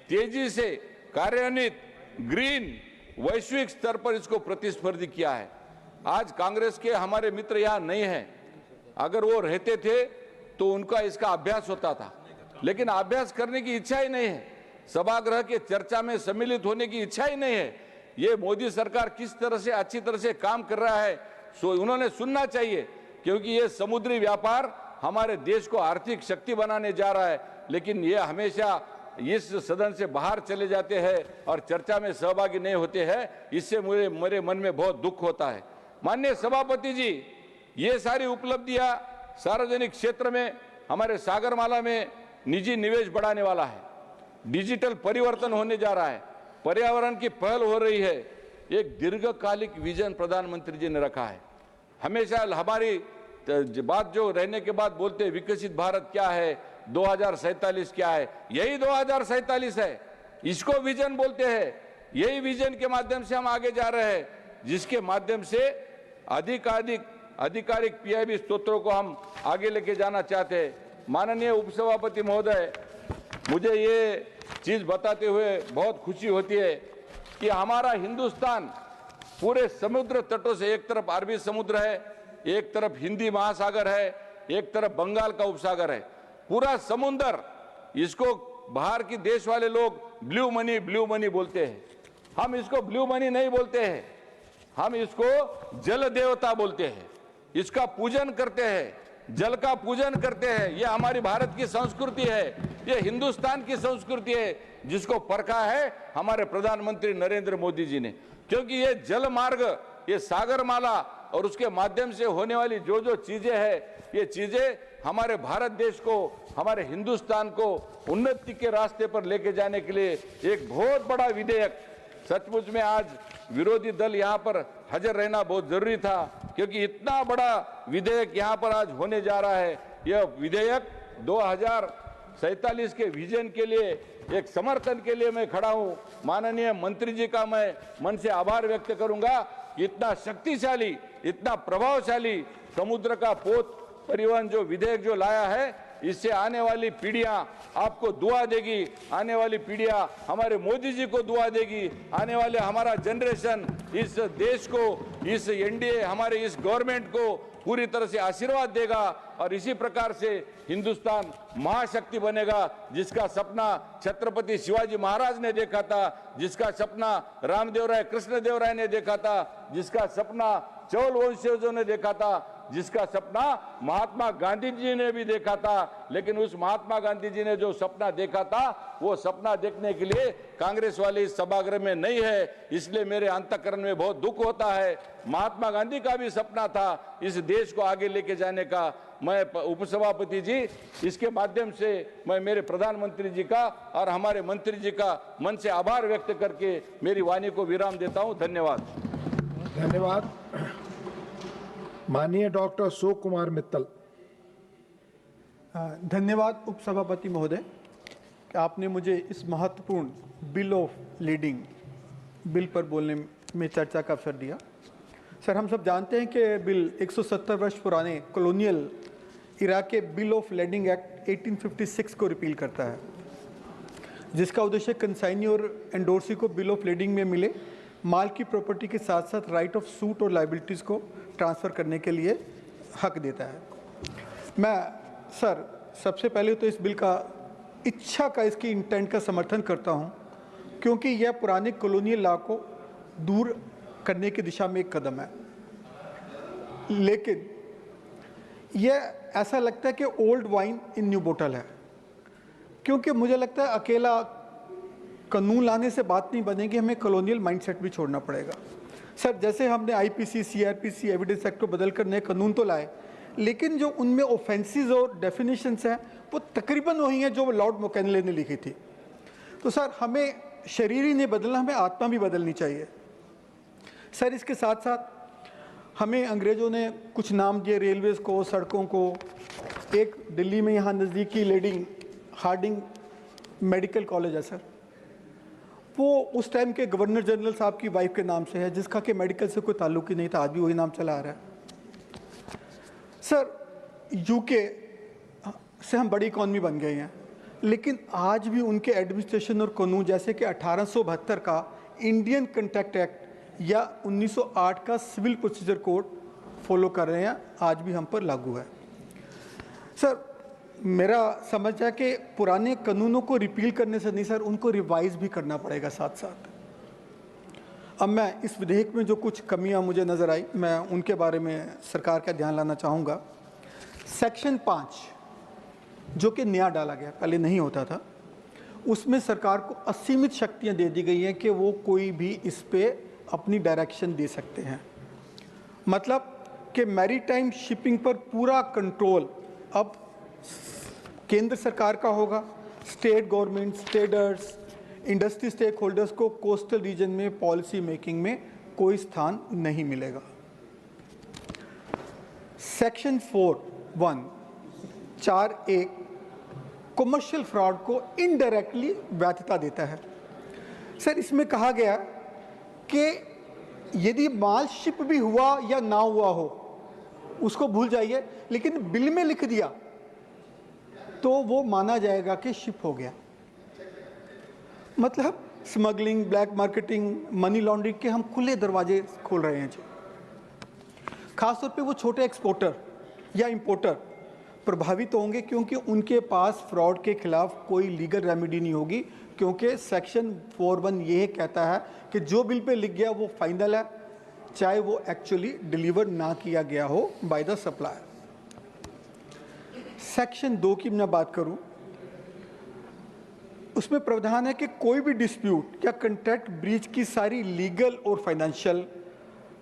तेजी से कार्यान्वित ग्रीन वैश्विक स्तर पर इसको प्रतिस्पर्धी किया है। आज कांग्रेस के हमारे मित्र यहाँ नहीं हैं। अगर वो रहते थे तो उनका इसका अभ्यास होता था, लेकिन अभ्यास करने की इच्छा ही नहीं है। सभागृह के चर्चा में सम्मिलित होने की इच्छा ही नहीं है। ये मोदी सरकार किस तरह से अच्छी तरह से काम कर रहा है, सो उन्होंने सुनना चाहिए, क्योंकि ये समुद्री व्यापार हमारे देश को आर्थिक शक्ति बनाने जा रहा है। लेकिन ये हमेशा इस सदन से बाहर चले जाते हैं और चर्चा में सहभागी नहीं होते हैं। इससे मेरे मन में बहुत दुख होता है। माननीय सभापति जी, ये सारी उपलब्धियां सार्वजनिक क्षेत्र में, हमारे सागरमाला में निजी निवेश बढ़ाने वाला है, डिजिटल परिवर्तन होने जा रहा है, पर्यावरण की पहल हो रही है। एक दीर्घकालिक विजन प्रधानमंत्री जी ने रखा है। हमेशा हमारी बात जो रहने के बाद बोलते हैं विकसित भारत क्या है, 2047 क्या है, यही 2047 है। इसको विजन बोलते हैं। यही विजन के माध्यम से हम आगे जा रहे हैं, जिसके माध्यम से आधिकारिक पीआईबी स्तोत्रों को हम आगे लेके जाना चाहते हैं। माननीय उपसभापति महोदय, मुझे ये चीज बताते हुए बहुत खुशी होती है कि हमारा हिंदुस्तान पूरे समुद्र तटों से, एक तरफ अरबी समुद्र है, एक तरफ हिंदी महासागर है, एक तरफ बंगाल का उपसागर है, पूरा समुद्र इसको बाहर की देश वाले लोग ब्लू मनी बोलते हैं। हम इसको ब्लू मनी नहीं बोलते हैं, हम इसको जल देवता बोलते हैं, इसका पूजन करते हैं, जल का पूजन करते हैं। ये हमारी भारत की संस्कृति है, ये हिंदुस्तान की संस्कृति है, जिसको परखा है हमारे प्रधानमंत्री नरेंद्र मोदी जी ने। क्योंकि ये जल मार्ग, ये सागर माला और उसके माध्यम से होने वाली जो जो चीजें हैं, ये चीजें हमारे भारत देश को, हमारे हिंदुस्तान को उन्नति के रास्ते पर लेके जाने के लिए एक बहुत बड़ा विधेयक। सचमुच में आज विरोधी दल यहाँ पर हाजिर रहना बहुत जरूरी था, क्योंकि इतना बड़ा विधेयक यहाँ पर आज होने जा रहा है। यह विधेयक 2047 के विजन के लिए, एक समर्थन के लिए मैं खड़ा हूँ। माननीय मंत्री जी का मैं मन से आभार व्यक्त करूंगा। इतना शक्तिशाली, इतना प्रभावशाली समुद्र का पोत परिवहन जो विधेयक जो लाया है, इससे आने वाली पीढ़ियां आपको दुआ देगी, आने वाली पीढ़ियां हमारे मोदी जी को दुआ देगी, आने वाले हमारा जनरेशन इस देश को, इस एनडीए हमारे इस गवर्नमेंट को पूरी तरह से आशीर्वाद देगा। और इसी प्रकार से हिंदुस्तान महाशक्ति बनेगा, जिसका सपना छत्रपति शिवाजी महाराज ने देखा था, जिसका सपना रामदेव राय कृष्णदेव राय ने देखा था, जिसका सपना चौल वंशजों ने देखा था, जिसका सपना महात्मा गांधी जी ने भी देखा था। लेकिन उस महात्मा गांधी जी ने जो सपना देखा था, वो सपना देखने के लिए कांग्रेस वाले इस सभागृह में नहीं है, इसलिए मेरे अंतःकरण में बहुत दुख होता है। महात्मा गांधी का भी सपना था इस देश को आगे लेके जाने का। मैं उपसभापति जी, इसके माध्यम से मैं मेरे प्रधानमंत्री जी का और हमारे मंत्री जी का मन से आभार व्यक्त करके मेरी वाणी को विराम देता हूं। धन्यवाद। धन्यवाद। माननीय डॉक्टर अशोक कुमार मित्तल। धन्यवाद उपसभापति महोदय कि आपने मुझे इस महत्वपूर्ण बिल ऑफ लीडिंग बिल पर बोलने में चर्चा का अवसर दिया। सर, हम सब जानते हैं कि बिल 170 वर्ष पुराने कॉलोनियल इरा के बिल ऑफ लैंडिंग एक्ट 1856 को रिपील करता है, जिसका उद्देश्य कंसाइनी और एंडोर्सी को बिल ऑफ लैंडिंग में मिले माल की प्रॉपर्टी के साथ साथ राइट ऑफ सूट और लाइबिलिटीज़ को ट्रांसफ़र करने के लिए हक देता है। मैं सर सबसे पहले तो इस बिल का इच्छा का, इसकी इंटेंट का समर्थन करता हूं, क्योंकि यह पुराने कॉलोनियल लॉ को दूर करने की दिशा में एक कदम है। लेकिन यह ऐसा लगता है कि ओल्ड वाइन इन न्यू बोतल है, क्योंकि मुझे लगता है अकेला कानून लाने से बात नहीं बनेगी, हमें कॉलोनियल माइंडसेट भी छोड़ना पड़ेगा। सर, जैसे हमने आईपीसी, सीआरपीसी, एविडेंस एक्ट को बदल कर नए कानून तो लाए, लेकिन जो उनमें ऑफेंसेस और डेफिनेशंस हैं वो तकरीबन वही हैं जो लॉर्ड मैकॉले ने लिखी थी। तो सर, हमें शरीर ही नहीं बदलना, हमें आत्मा भी बदलनी चाहिए। सर, इसके साथ साथ हमें अंग्रेज़ों ने कुछ नाम दिए रेलवेज़ को, सड़कों को। एक दिल्ली में यहाँ नज़दीकी लेडी हार्डिंग मेडिकल कॉलेज है सर, वो उस टाइम के गवर्नर जनरल साहब की वाइफ के नाम से है, जिसका कि मेडिकल से कोई ताल्लुक ही नहीं था, आज भी वही नाम चला आ रहा है। सर, यूके से हम बड़ी इकॉनमी बन गए हैं, लेकिन आज भी उनके एडमिनिस्ट्रेशन और कानून, जैसे कि 1872 का इंडियन कंट्रैक्ट एक्ट या 1908 का सिविल प्रोसीजर कोड फॉलो कर रहे हैं, आज भी हम पर लागू है। सर, मेरा समझ है कि पुराने कानूनों को रिपील करने से नहीं सर, उनको रिवाइज भी करना पड़ेगा साथ साथ। अब मैं इस विधेयक में जो कुछ कमियां मुझे नज़र आई, मैं उनके बारे में सरकार का ध्यान लाना चाहूँगा। सेक्शन 5 जो कि नया डाला गया, पहले नहीं होता था, उसमें सरकार को असीमित शक्तियां दे दी गई हैं कि वो कोई भी इस पे अपनी डायरेक्शन दे सकते हैं। मतलब कि मैरीटाइम शिपिंग पर पूरा कंट्रोल अब केंद्र सरकार का होगा। स्टेट गवर्नमेंट, स्टेटर्स, इंडस्ट्री स्टेक होल्डर्स को कोस्टल रीजन में पॉलिसी मेकिंग में कोई स्थान नहीं मिलेगा। सेक्शन 4(1)(4)(1) कमर्शियल फ्रॉड को इनडायरेक्टली वैधता देता है। सर, इसमें कहा गया कि यदि माल शिप भी हुआ या ना हुआ हो उसको भूल जाइए, लेकिन बिल में लिख दिया तो वो माना जाएगा कि शिप हो गया। मतलब smuggling, black marketing, money laundering के हम खुले दरवाजे खोल रहे हैं जी। खासतौर पे वो छोटे एक्सपोर्टर या इंपोर्टर प्रभावित होंगे, क्योंकि उनके पास फ्रॉड के खिलाफ कोई लीगल रेमेडी नहीं होगी, क्योंकि सेक्शन 41 ये कहता है कि जो बिल पे लिख गया वो फाइनल है, चाहे वो एक्चुअली डिलीवर ना किया गया हो बाय द सप्लायर। सेक्शन 2 की मैं बात करूं, उसमें प्रावधान है कि कोई भी डिस्प्यूट या कॉन्ट्रैक्ट ब्रीच की सारी लीगल और फाइनेंशियल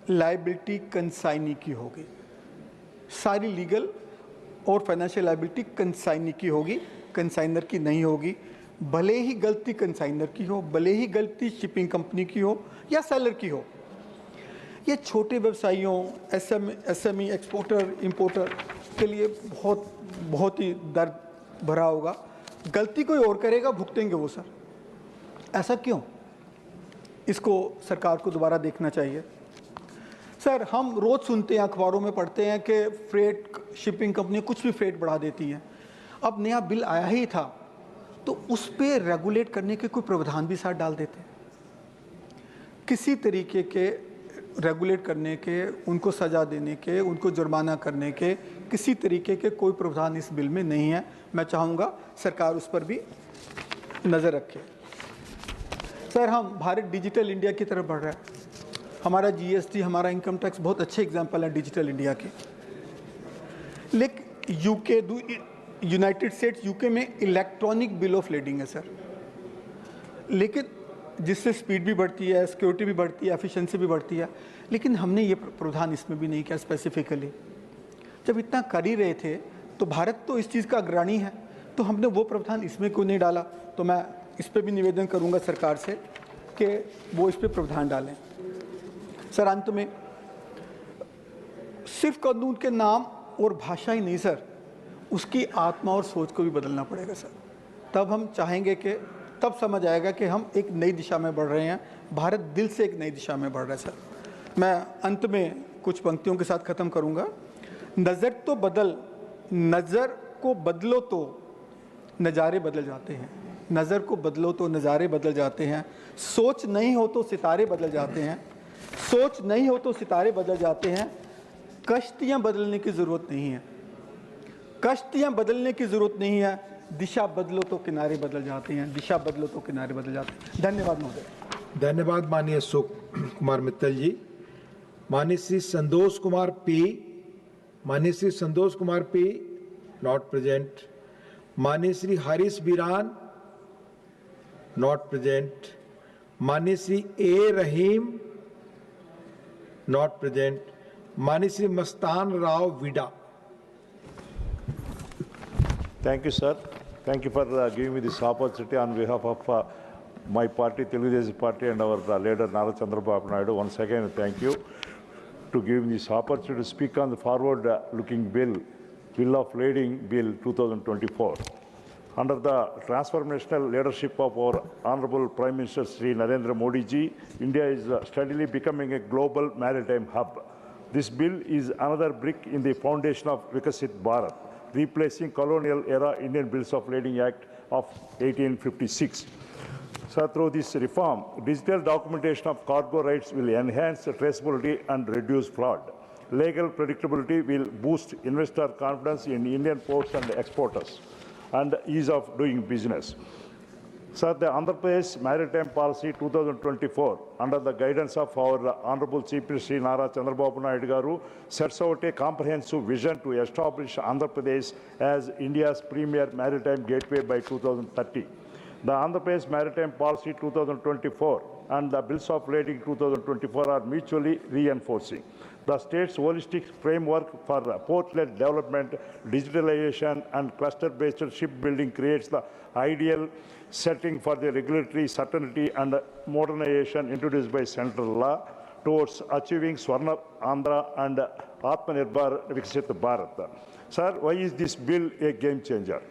लायबिलिटी कंसाइनी की होगी। सारी लीगल और फाइनेंशियल लायबिलिटी कंसाइनी की होगी, कंसाइनर की नहीं होगी। भले ही गलती कंसाइनर की हो, भले ही गलती शिपिंग कंपनी की हो या सेलर की हो। ये छोटे व्यवसायियों, एसएमई, एक्सपोर्टर, इंपोर्टर के लिए बहुत ही दर्द भरा होगा। गलती कोई और करेगा, भुगतेंगे वो सर। ऐसा क्यों? इसको सरकार को दोबारा देखना चाहिए। सर, हम रोज़ सुनते हैं, अखबारों में पढ़ते हैं कि फ्रेट शिपिंग कंपनी कुछ भी फ्रेट बढ़ा देती हैं। अब नया बिल आया ही था तो उस पर रेगुलेट करने के कोई प्रावधान भी साथ डाल देते। किसी तरीके के रेगुलेट करने के, उनको सज़ा देने के, उनको जुर्माना करने के किसी तरीके के कोई प्रावधान इस बिल में नहीं है। मैं चाहूँगा सरकार उस पर भी नज़र रखे। सर, हम भारत डिजिटल इंडिया की तरफ बढ़ रहा है। हमारा जीएसटी, हमारा इनकम टैक्स बहुत अच्छे एग्जाम्पल हैं डिजिटल इंडिया के। लेकिन यूके, यूनाइटेड स्टेट्स, यूके में इलेक्ट्रॉनिक बिल ऑफ लेडिंग है सर, लेकिन जिससे स्पीड भी बढ़ती है, सिक्योरिटी भी बढ़ती है, एफिशिएंसी भी बढ़ती है। लेकिन हमने ये प्रावधान इसमें भी नहीं किया स्पेसिफिकली। जब इतना कर ही रहे थे तो भारत तो इस चीज़ का अग्रणी है, तो हमने वो प्रावधान इसमें क्यों नहीं डाला? तो मैं इस पर भी निवेदन करूंगा सरकार से कि वो इस पर प्रावधान डालें। सर, अंत में सिर्फ कानून के नाम और भाषा ही नहीं सर, उसकी आत्मा और सोच को भी बदलना पड़ेगा सर। तब हम चाहेंगे कि, तब समझ आएगा कि हम एक नई दिशा में बढ़ रहे हैं। भारत दिल से एक नई दिशा में बढ़ रहा है सर। मैं अंत में कुछ पंक्तियों के साथ ख़त्म करूंगा। नज़र तो बदल, नज़र को बदलो तो नज़ारे बदल जाते हैं। नज़र को बदलो तो नज़ारे बदल जाते हैं। सोच नहीं हो तो सितारे बदल जाते हैं। सोच नहीं हो तो सितारे बदल जाते हैं। कश्तियाँ बदलने की ज़रूरत नहीं है, कश्तियाँ बदलने की ज़रूरत नहीं है। दिशा बदलो तो किनारे बदल जाते हैं, दिशा बदलो तो किनारे बदल जाते हैं। धन्यवाद महोदय। धन्यवाद माननीय अशोक कुमार मित्तल जी। माननीय श्री संतोष कुमार पी, माननीय Shri Santosh Kumar P not present. माननीय श्री हरीश बिरान नॉट प्रेजेंट। माननीय श्री ए रहीम नॉट प्रेजेंट। माननीय श्री मस्तान राव विडा। Thank you, sir. Thank you for giving me this opportunity on behalf of my party, Telugu Desam Party, and our leader, Nara Chandrababu Naidu. Once again, thank you to give me this opportunity to speak on the forward-looking Bill of Lading Bill 2024. Under the transformational leadership of our Honorable Prime Minister Sri Narendra Modi ji, India is steadily becoming a global maritime hub. This bill is another brick in the foundation of Vikasit Bharat, replacing colonial-era Indian Bills of Lading Act of 1856. So through this reform, digital documentation of cargo rights will enhance traceability and reduce fraud. Legal predictability will boost investor confidence in Indian ports and exporters and ease of doing business. Sir, the Andhra Pradesh Maritime Policy 2024, under the guidance of our Honorable Chief Minister Sri Nara Chandrababu Naidu Garu, sets out a comprehensive vision to establish Andhra Pradesh as India's premier maritime gateway by 2030. The Andhra Pradesh Maritime Policy 2024 and the Bills of Lading 2024 are mutually reinforcing. The state's holistic framework for port-led development, digitalization, and cluster-based shipbuilding creates the ideal setting for the regulatory certainty and modernization introduced by central law towards achieving Swarna Andhra and Atmanirbhar Viksit Bharat. Sir, why is this bill a game changer?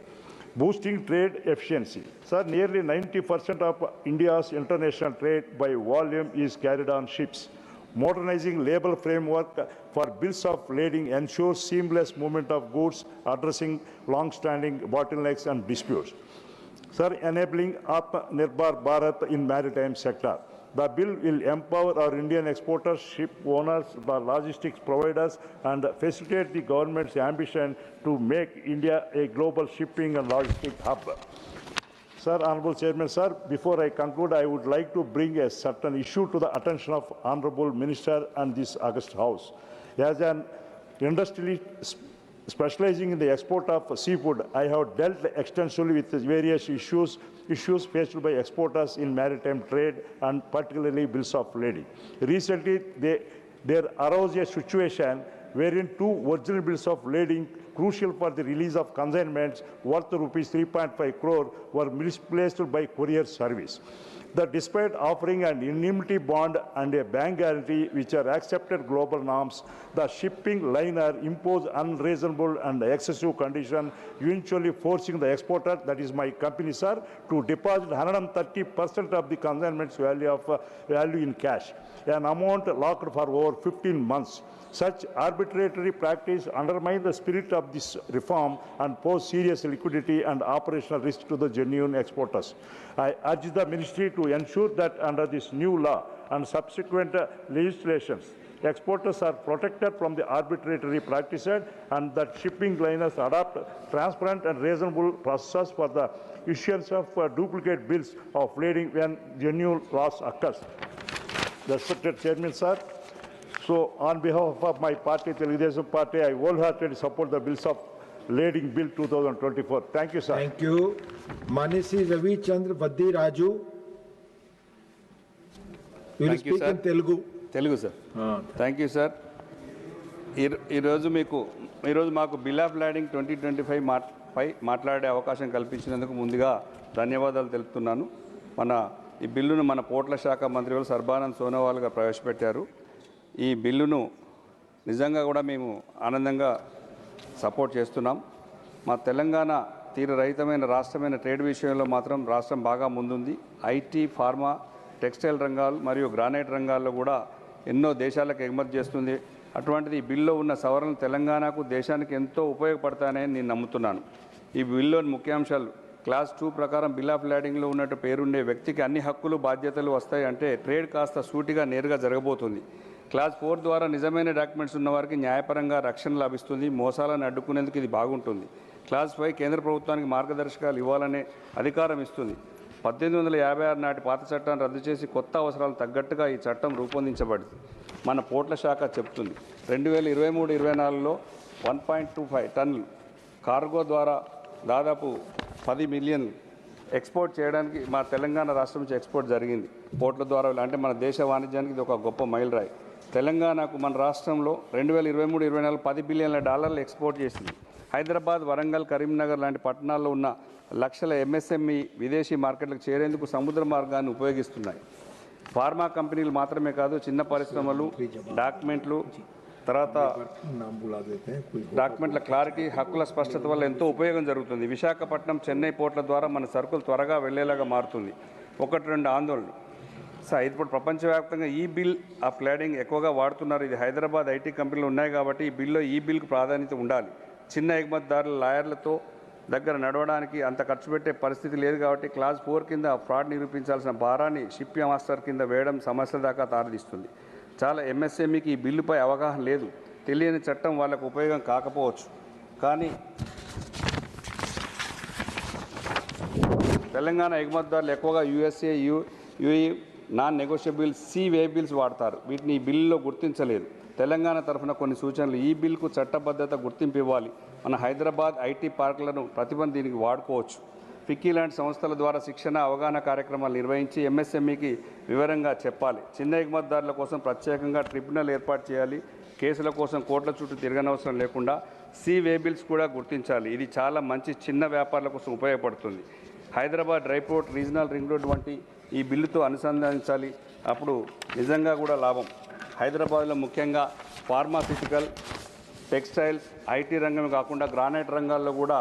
Boosting trade efficiency. Sir, nearly 90% of India's international trade by volume is carried on ships. Modernizing labor framework for bills of lading ensures seamless movement of goods, addressing long-standing bottlenecks and disputes. Sir, enabling Atmanirbhar Bharat in maritime sector. The bill will empower our Indian exporters, ship owners, the logistics providers, and facilitate the government's ambition to make India a global shipping and logistics hub. Sir, Honorable Chairman, sir, before I conclude, I would like to bring a certain issue to the attention of Honorable Minister and this August House. As an industrialist specializing in the export of seafood, I have dealt extensively with the various issues faced by exporters in maritime trade and particularly bills of lading. Recently, there arose a situation wherein two original bills of lading crucial for the release of consignments worth rupees 3.5 crore were misplaced by courier service. Despite offering an indemnity bond and a bank guarantee, which are accepted global norms, the shipping liner imposed unreasonable and excessive conditions, eventually forcing the exporter, that is my company, sir, to deposit 130% of the consignment's value in cash, an amount locked for over 15 months. Such arbitrary practice undermines the spirit of this reform and pose serious liquidity and operational risk to the genuine exporters. I urge the ministry to ensure that under this new law and subsequent legislations, exporters are protected from the arbitrary practices and that shipping liners adopt transparent and reasonable processes for the issuance of duplicate bills of lading when genuine loss occurs. Respected Chairman, sir, so on behalf of my party, Telugudesam Party, I wholeheartedly support the bills of lading bill 2024. Thank you, sir. Thank you. Mani Sri Ravi Chandra Vaddi Raju. You will Thank you, speak sir. in Telugu. Telugu sir thank you sir ఈరోజు మాకు bill of landing 2025 పై మాట్లాడే అవకాశం కల్పించినందుకు ముందుగా ధన్యవాదాలు తెలుపుతున్నాను. ఈ బిల్లును మన పోర్ట్ల శాఖ మంత్రి సర్బానంద్ సోనోవాల్ గారు ప్రవేశపెట్టారు. ఈ బిల్లును నిజంగా కూడా మేము ఆనందంగా సపోర్ట్ చేస్తున్నాం. మా తెలంగాణ తీరరహితమైన రాష్ట్రమైన ట్రేడ్ విషయంలో మాత్రం రాష్ట్రం బాగా ముందుంది. ఐటీ, ఫార్మా, టెక్స్టైల్ రంగాలు మరియు గ్రానైట్ రంగాల్లో కూడా ఎన్నో దేశాలకు ఎగుమతి చేస్తుంది. అటువంటిది ఈ బిల్లో ఉన్న సవరణలు తెలంగాణకు, దేశానికి ఎంతో ఉపయోగపడతాయని నేను నమ్ముతున్నాను. ఈ బిల్లులోని ముఖ్యాంశాలు: క్లాస్ 2 ప్రకారం బిల్ ఆఫ్ ల్యాండింగ్లో ఉన్నట్టు పేరుండే వ్యక్తికి అన్ని హక్కులు, బాధ్యతలు వస్తాయి. అంటే ట్రేడ్ కాస్త సూటిగా, నేరుగా జరగబోతుంది. క్లాస్ 4 ద్వారా నిజమైన డాక్యుమెంట్స్ ఉన్నవారికి న్యాయపరంగా రక్షణ లభిస్తుంది. మోసాలను అడ్డుకునేందుకు ఇది బాగుంటుంది. క్లాస్ 5 కేంద్ర ప్రభుత్వానికి మార్గదర్శకాలు ఇవ్వాలనే అధికారం ఇస్తుంది. 1856 నాటి పాత చట్టాన్ని రద్దు చేసి కొత్త అవసరాలు తగ్గట్టుగా ఈ చట్టం రూపొందించబడింది. మన పోర్ట్ల శాఖ చెప్తుంది 2023-24లో 1.25 టన్నులు కార్గో ద్వారా దాదాపు 10 మిలియన్ ఎక్స్పోర్ట్ చేయడానికి మా తెలంగాణ రాష్ట్రం నుంచి ఎక్స్పోర్ట్ జరిగింది పోర్ట్ల ద్వారా. అంటే మన దేశ వాణిజ్యానికి ఇది ఒక గొప్ప మైలురాయి. తెలంగాణకు మన రాష్ట్రంలో 2023-24 $10 బిలియన్ల ఎక్స్పోర్ట్ చేసింది. హైదరాబాద్, వరంగల్, కరీంనగర్ లాంటి పట్టణాల్లో ఉన్న లక్షల ఎంఎస్ఎంఈ విదేశీ మార్కెట్లకు చేరేందుకు సముద్ర మార్గాన్ని ఉపయోగిస్తున్నాయి. ఫార్మా కంపెనీలు మాత్రమే కాదు, చిన్న పరిశ్రమలు, డాక్యుమెంట్ల క్లారిటీ, హక్కుల స్పష్టత వల్ల ఎంతో ఉపయోగం జరుగుతుంది. విశాఖపట్నం, చెన్నై పోర్ట్ల ద్వారా మన సరుకులు త్వరగా వెళ్లేలాగా మారుతుంది. 1-2 ఆందోళనలు ఇప్పుడు ప్రపంచవ్యాప్తంగా ఈ బిల్ ఆఫ్ ల్యాండింగ్ ఎక్కువగా వాడుతున్నారు. ఇది హైదరాబాద్ ఐటీ కంపెనీలు ఉన్నాయి కాబట్టి ఈ బిల్లో ఈ బిల్కు ప్రాధాన్యత ఉండాలి. చిన్న ఎగుమతిదారుల లాయర్లతో దగ్గర నడవడానికి అంత ఖర్చు పెట్టే పరిస్థితి లేదు కాబట్టి క్లాస్ 4 కింద ఫ్రాడ్ నిరూపించాల్సిన భారాన్ని షిప్ మాస్టర్ కింద వేయడం సమస్యల దాకా దారితీస్తుంది. చాలా ఎంఎస్ఎంఈకి ఈ బిల్లుపై అవగాహన లేదు. తెలియని చట్టం వాళ్ళకు ఉపయోగం కాకపోవచ్చు. కానీ తెలంగాణ ఎగుమతిదారులు ఎక్కువగా యుఎస్ఏ, యుఏఈ నాన్ నెగోషియబుల్ వే బిల్స్ వాడతారు. వీటిని ఈ బిల్లులో గుర్తించలేదు. తెలంగాణ తరఫున కొన్ని సూచనలు: ఈ బిల్కు చట్టబద్ధత గుర్తింపు ఇవ్వాలి. మన హైదరాబాద్ ఐటీ పార్కులను ప్రతిబంధ దీనికి వాడుకోవచ్చు. ఫిక్కీ లాంటి సంస్థల ద్వారా శిక్షణ, అవగాహన కార్యక్రమాలు నిర్వహించి ఎంఎస్ఎంఈకి వివరంగా చెప్పాలి. చిన్న ఎగుమతిదారుల కోసం ప్రత్యేకంగా ట్రిబ్యునల్ ఏర్పాటు చేయాలి. కేసుల కోసం కోర్టుల చుట్టూ తిరగనవసరం లేకుండా వే బిల్స్ కూడా గుర్తించాలి. ఇది చాలా మంచి చిన్న వ్యాపారుల కోసం ఉపయోగపడుతుంది. Hyderabad dry port, regional ring road వంటి ఈ బిల్లుతో అనుసంధానించాలి. అప్పుడు నిజంగా కూడా లాభం. హైదరాబాద్లో ముఖ్యంగా ఫార్మాసిటికల్, టెక్స్టైల్స్, ఐటీ రంగమే కాకుండా గ్రానైట్ రంగాల్లో కూడా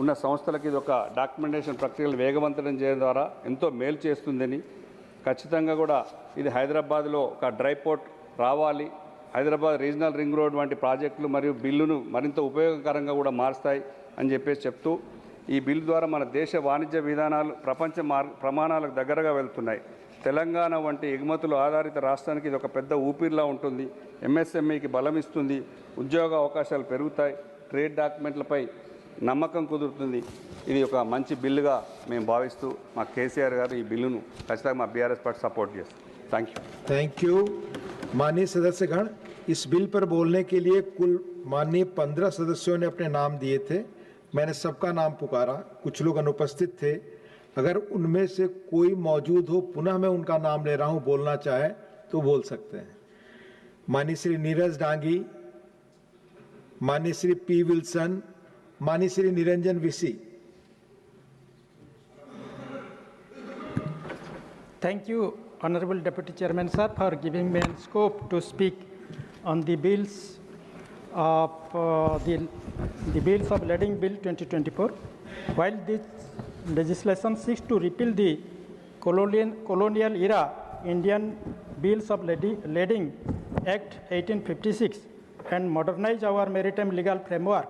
ఉన్న సంస్థలకి ఇది ఒక డాక్యుమెంటేషన్ ప్రక్రియలు వేగవంతం చేయడం ద్వారా ఎంతో మేలు చేస్తుందని, ఖచ్చితంగా కూడా ఇది హైదరాబాద్లో ఒక డ్రైపోర్ట్ రావాలి. హైదరాబాద్ రీజనల్ రింగ్ రోడ్ వంటి ప్రాజెక్టులు మరియు బిల్లును మరింత ఉపయోగకరంగా కూడా మారుస్తాయి అని చెప్పేసి చెప్తూ, ఈ బిల్లు ద్వారా మన దేశ వాణిజ్య విధానాలు ప్రపంచ ప్రమాణాలకు దగ్గరగా వెళ్తున్నాయి. తెలంగాణ వంటి ఎగుమతులు ఆధారిత రాష్ట్రానికి ఇది ఒక పెద్ద ఊపిరిలా ఉంటుంది. ఎంఎస్ఎంఈకి బలం ఇస్తుంది, ఉద్యోగ అవకాశాలు పెరుగుతాయి, ట్రేడ్ డాక్యుమెంట్లపై నమ్మకం కుదురుతుంది. ఇది ఒక మంచి బిల్లుగా మేము భావిస్తూ మా కేసీఆర్ గారు ఈ బిల్లును ఖచ్చితంగా మా బీఆర్ఎస్ పార్టీ సపోర్ట్ చేస్తాం. थैंक यू माननीय सदस्यगण। इस बिल पर बोलने के लिए कुल माननीय 15 सदस्यों ने अपने नाम दिए थे। मैंने सबका नाम पुकारा, कुछ लोग अनुपस्थित थे। अगर उनमें से कोई मौजूद हो, पुनः मैं उनका नाम ले रहा हूं, बोलना चाहे तो बोल सकते हैं। माननीय श्री नीरज डांगी, माननीय श्री पी विल्सन, माननीय Shri Niranjan Bishi. Thank you, Honorable Deputy Chairman, sir, for giving me scope to speak on the bills of the bills of Leading Bill 2024. While this legislation seeks to repeal the colonial era Indian Bills of Lading Act 1856 and modernize our maritime legal framework,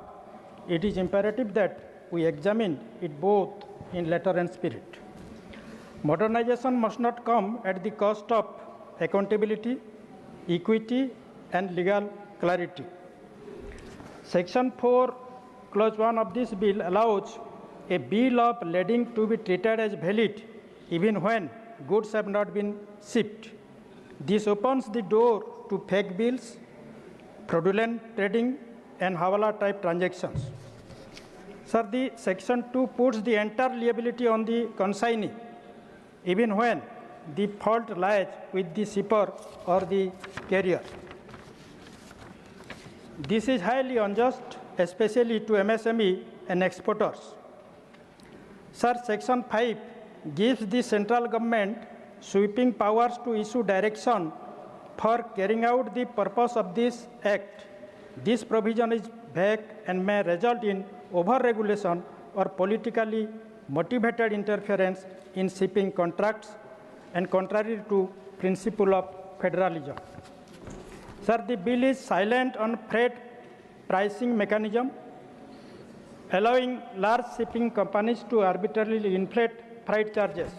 it is imperative that we examine it both in letter and spirit. Modernization must not come at the cost of accountability, equity, and legal clarity. Section 4, Clause 1 of this bill allows a bill of lading to be treated as valid even when goods have not been shipped. This opens the door to fake bills, fraudulent trading, and hawala type transactions. Sir, the Section 2 puts the entire liability on the consignee, even when the fault lies with the shipper or the carrier. This is highly unjust, especially to MSME and exporters. Sir, Section 5 gives the central government sweeping powers to issue direction for carrying out the purpose of this act. This provision is vague and may result in over-regulation or politically motivated interference in shipping contracts and contrary to principle of federalism. Sir, the bill is silent on freight pricing mechanism, allowing large shipping companies to arbitrarily inflate freight charges.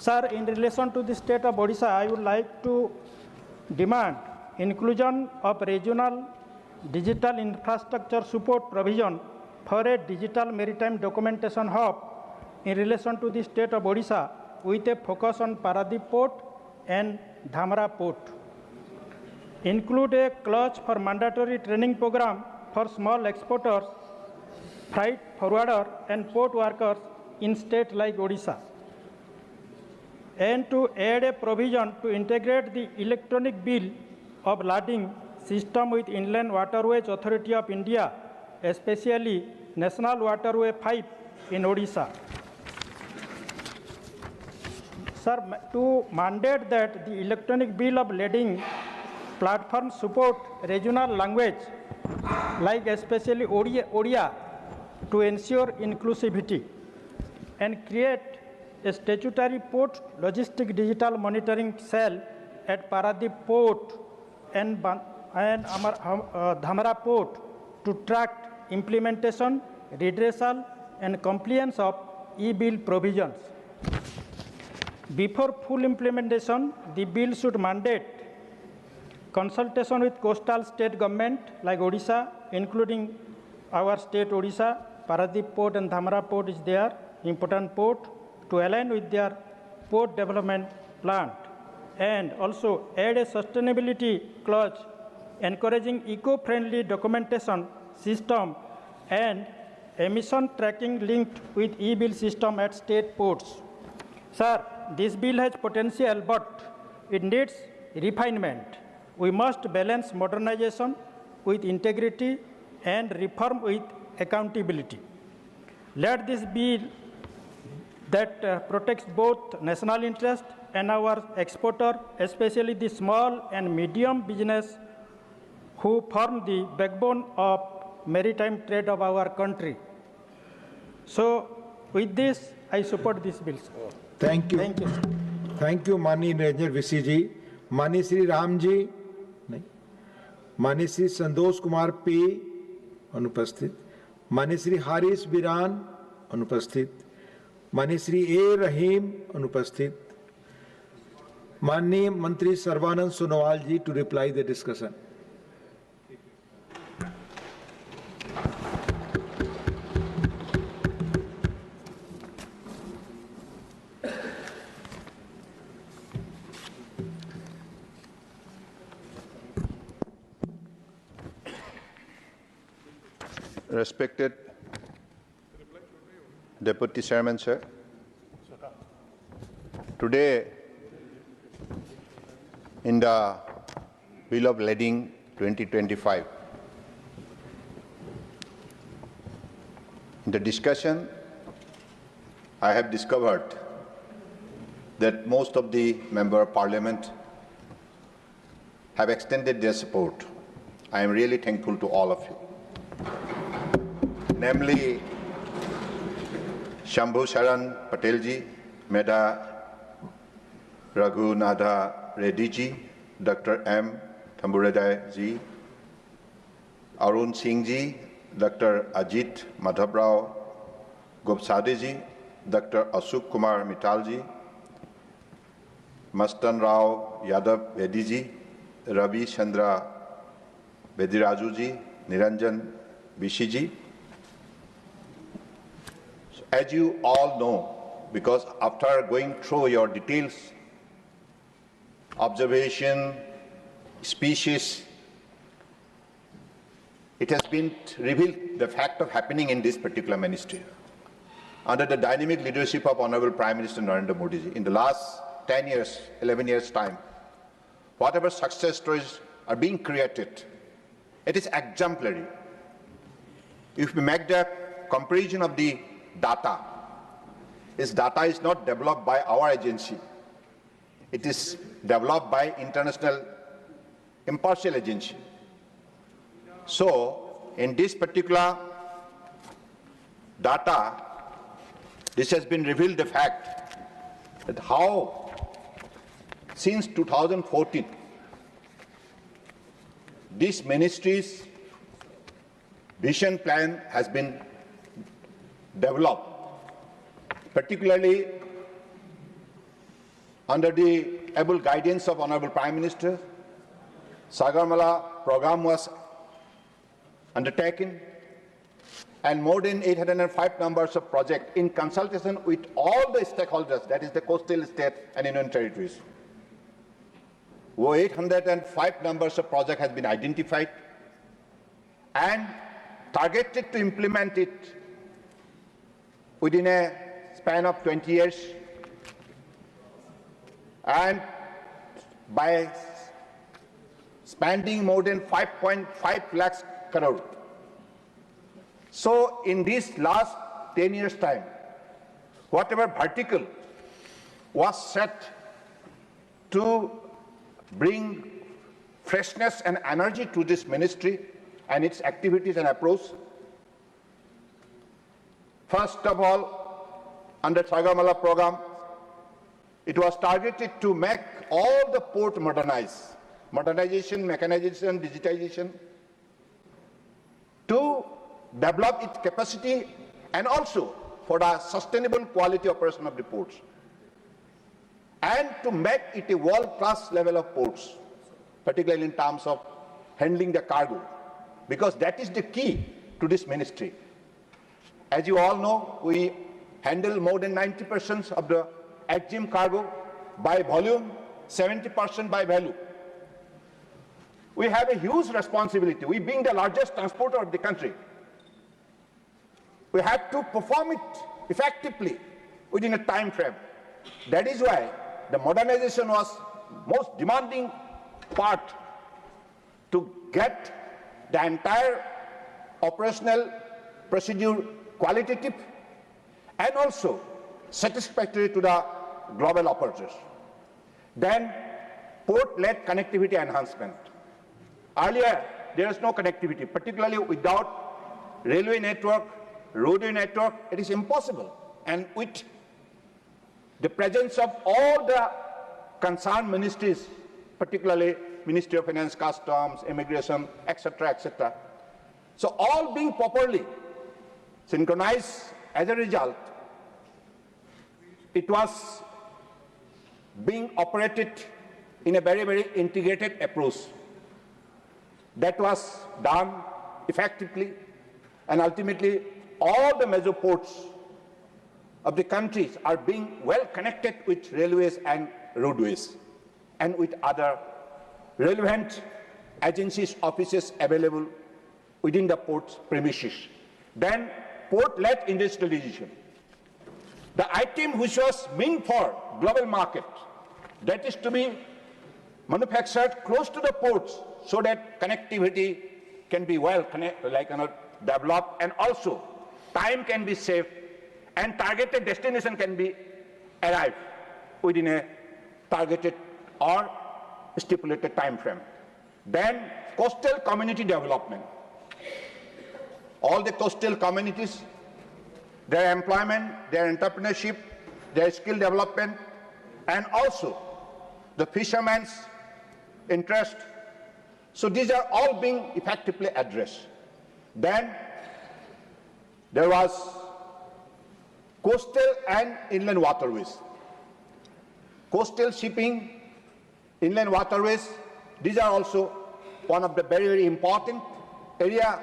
Sir, in relation to the state of Odisha, I would like to demand inclusion of regional digital infrastructure support provision for a digital maritime documentation hub in relation to the state of Odisha with a focus on Paradip Port and Dhamra Port. Include a clause for mandatory training program for small exporters, freight forwarder, and port workers in states like Odisha. And to add a provision to integrate the electronic bill of lading system with Inland Waterways Authority of India, especially National Waterway 5 in Odisha. Sir, to mandate that the electronic bill of lading platform support regional language like especially Odia to ensure inclusivity, and create a statutory port logistic digital monitoring cell at Paradip Port and Dhamra Port to track implementation, redressal, and compliance of e-bill provisions. Before full implementation, the bill should mandate consultation with coastal state government like Odisha, including our state Odisha. Paradip Port and Dhamra Port is there, important port, to align with their port development plan, and also add a sustainability clause encouraging eco-friendly documentation system and emission tracking linked with e-bill system at state ports. Sir, this bill has potential, but it needs refinement. We must balance modernization with integrity and reform with accountability. Let this bill that protects both national interest and our exporter, especially the small and medium business who form the backbone of maritime trade of our country. So with this, I support this bill. Thank you. Thank you. Thank you माननीय निरंजन विसी जी। माननीय श्री राम जी नहीं, माननीय Shri Santosh Kumar P अनुपस्थित, माननीय श्री हारिस बिरान अनुपस्थित, माननीय श्री ए रहीम अनुपस्थित, माननीय मंत्री सर्बानंद सोनोवाल जी to reply the discussion. Respected Deputy Chairman, sir. Today, in the Bill of Lading 2025, in the discussion, I have discovered that most of the Member of Parliament have extended their support. I am really thankful to all of you. Namely, Shambhu Sharan Patel ji, Medha Raghunatha Reddy ji, Dr. M. Thambureddy ji, Arun Singh ji, Dr. Ajit Madhavrao Gopsade ji, Dr. Ashok Kumar Mittal ji, Mastan Rao Yadav Reddy ji, Ravi Chandra Bediraju ji, Niranjan Bishi ji. As you all know, because after going through your details, observation, species, it has been revealed the fact of happening in this particular ministry. Under the dynamic leadership of Honorable Prime Minister Narendra Modi ji, in the last 10 years, 11 years' time, whatever success stories are being created, it is exemplary. If we make the comparison of the data, this data is not developed by our agency. It is developed by international impartial agency. So, in this particular data, this has been revealed the fact that how since 2014, this ministry's vision plan has been developed, particularly under the able guidance of Honorable Prime Minister. Sagarmala program was undertaken, and more than 805 numbers of projects in consultation with all the stakeholders, that is the coastal state and union territories. 805 numbers of projects has been identified and targeted to implement it within a span of 20 years, and by spending more than 5.5 lakhs crore. So in this last 10 years' time, whatever vertical was set to bring freshness and energy to this ministry and its activities and approach, first of all, under Sagarmala program, it was targeted to make all the port modernization, mechanization, digitization, to develop its capacity and also for the sustainable quality operation of the ports, and to make it a world-class level of ports, particularly in terms of handling the cargo, because that is the key to this ministry. As you all know, we handle more than 90% of the EXIM cargo by volume, 70% by value. We have a huge responsibility. We being the largest transporter of the country, we have to perform it effectively within a time frame. That is why the modernization was most demanding part to get the entire operational procedure qualitative and also satisfactory to the global operators. Then port-led connectivity enhancement. Earlier, there is no connectivity, particularly without railway network, roadway network, it is impossible. And with the presence of all the concerned ministries, particularly Ministry of Finance, Customs, Immigration, etc., etc. So all being properly synchronized, as a result, it was being operated in a very, very integrated approach. That was done effectively, and ultimately all the major ports of the countries are being well connected with railways and roadways and with other relevant agencies, offices available within the port's premises. Then port-led industrialization. The item which was meant for global market, that is to be manufactured close to the ports so that connectivity can be well developed, and also time can be saved and targeted destination can be arrived within a targeted or stipulated time frame. Then coastal community development. All the coastal communities, their employment, their entrepreneurship, their skill development, and also the fishermen's interest. So these are all being effectively addressed. Then there was coastal and inland waterways. Coastal shipping, inland waterways, these are also one of the very, very important area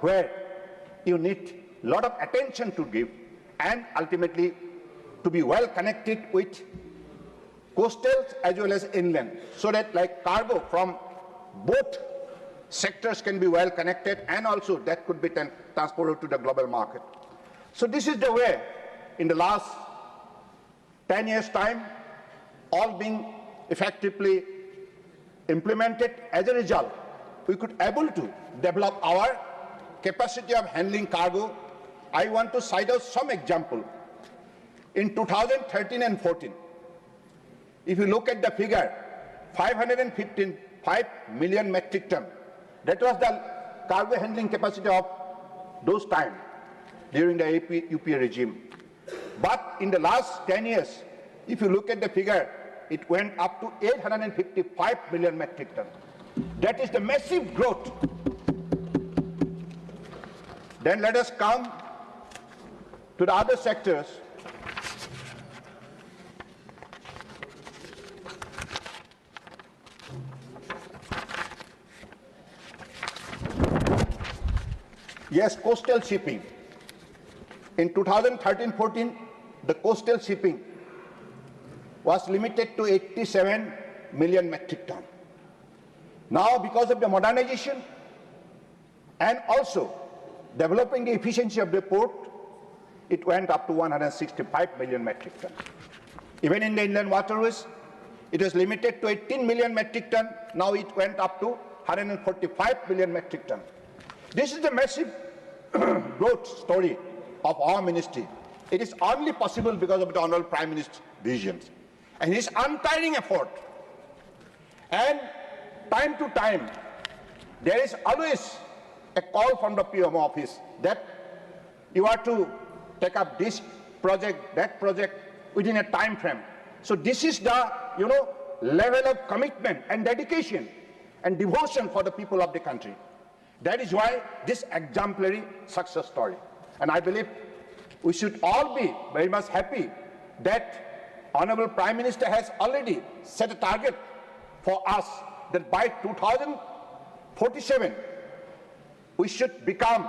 where you need a lot of attention to give and ultimately to be well connected with coastal as well as inland, so that like cargo from both sectors can be well connected and also that could be transported to the global market. So this is the way in the last 10 years' time, all being effectively implemented. As a result, we could able to develop our capacity of handling cargo. I want to cite out some example. In 2013 and 14, if you look at the figure, 5 million metric ton. That was the cargo handling capacity of those time during the UP regime. But in the last 10 years, if you look at the figure, it went up to 855 million metric ton. That is the massive growth. Then let us come to the other sectors. Yes, coastal shipping. In 2013-14, the coastal shipping was limited to 87 million metric ton. Now, because of the modernization and also developing the efficiency of the port, it went up to 165 million metric ton. Even in the inland waterways, it was limited to 18 million metric ton. Now it went up to 145 million metric ton. This is the massive growth story of our ministry. It is only possible because of the Honorable Prime Minister's visions and his untiring effort. And time to time, there is always a call from the PMO office that you are to take up this project, that project within a time frame. So this is the level of commitment and dedication and devotion for the people of the country. That is why this exemplary success story. And I believe we should all be very much happy that Honorable Prime Minister has already set a target for us that by 2047, we should become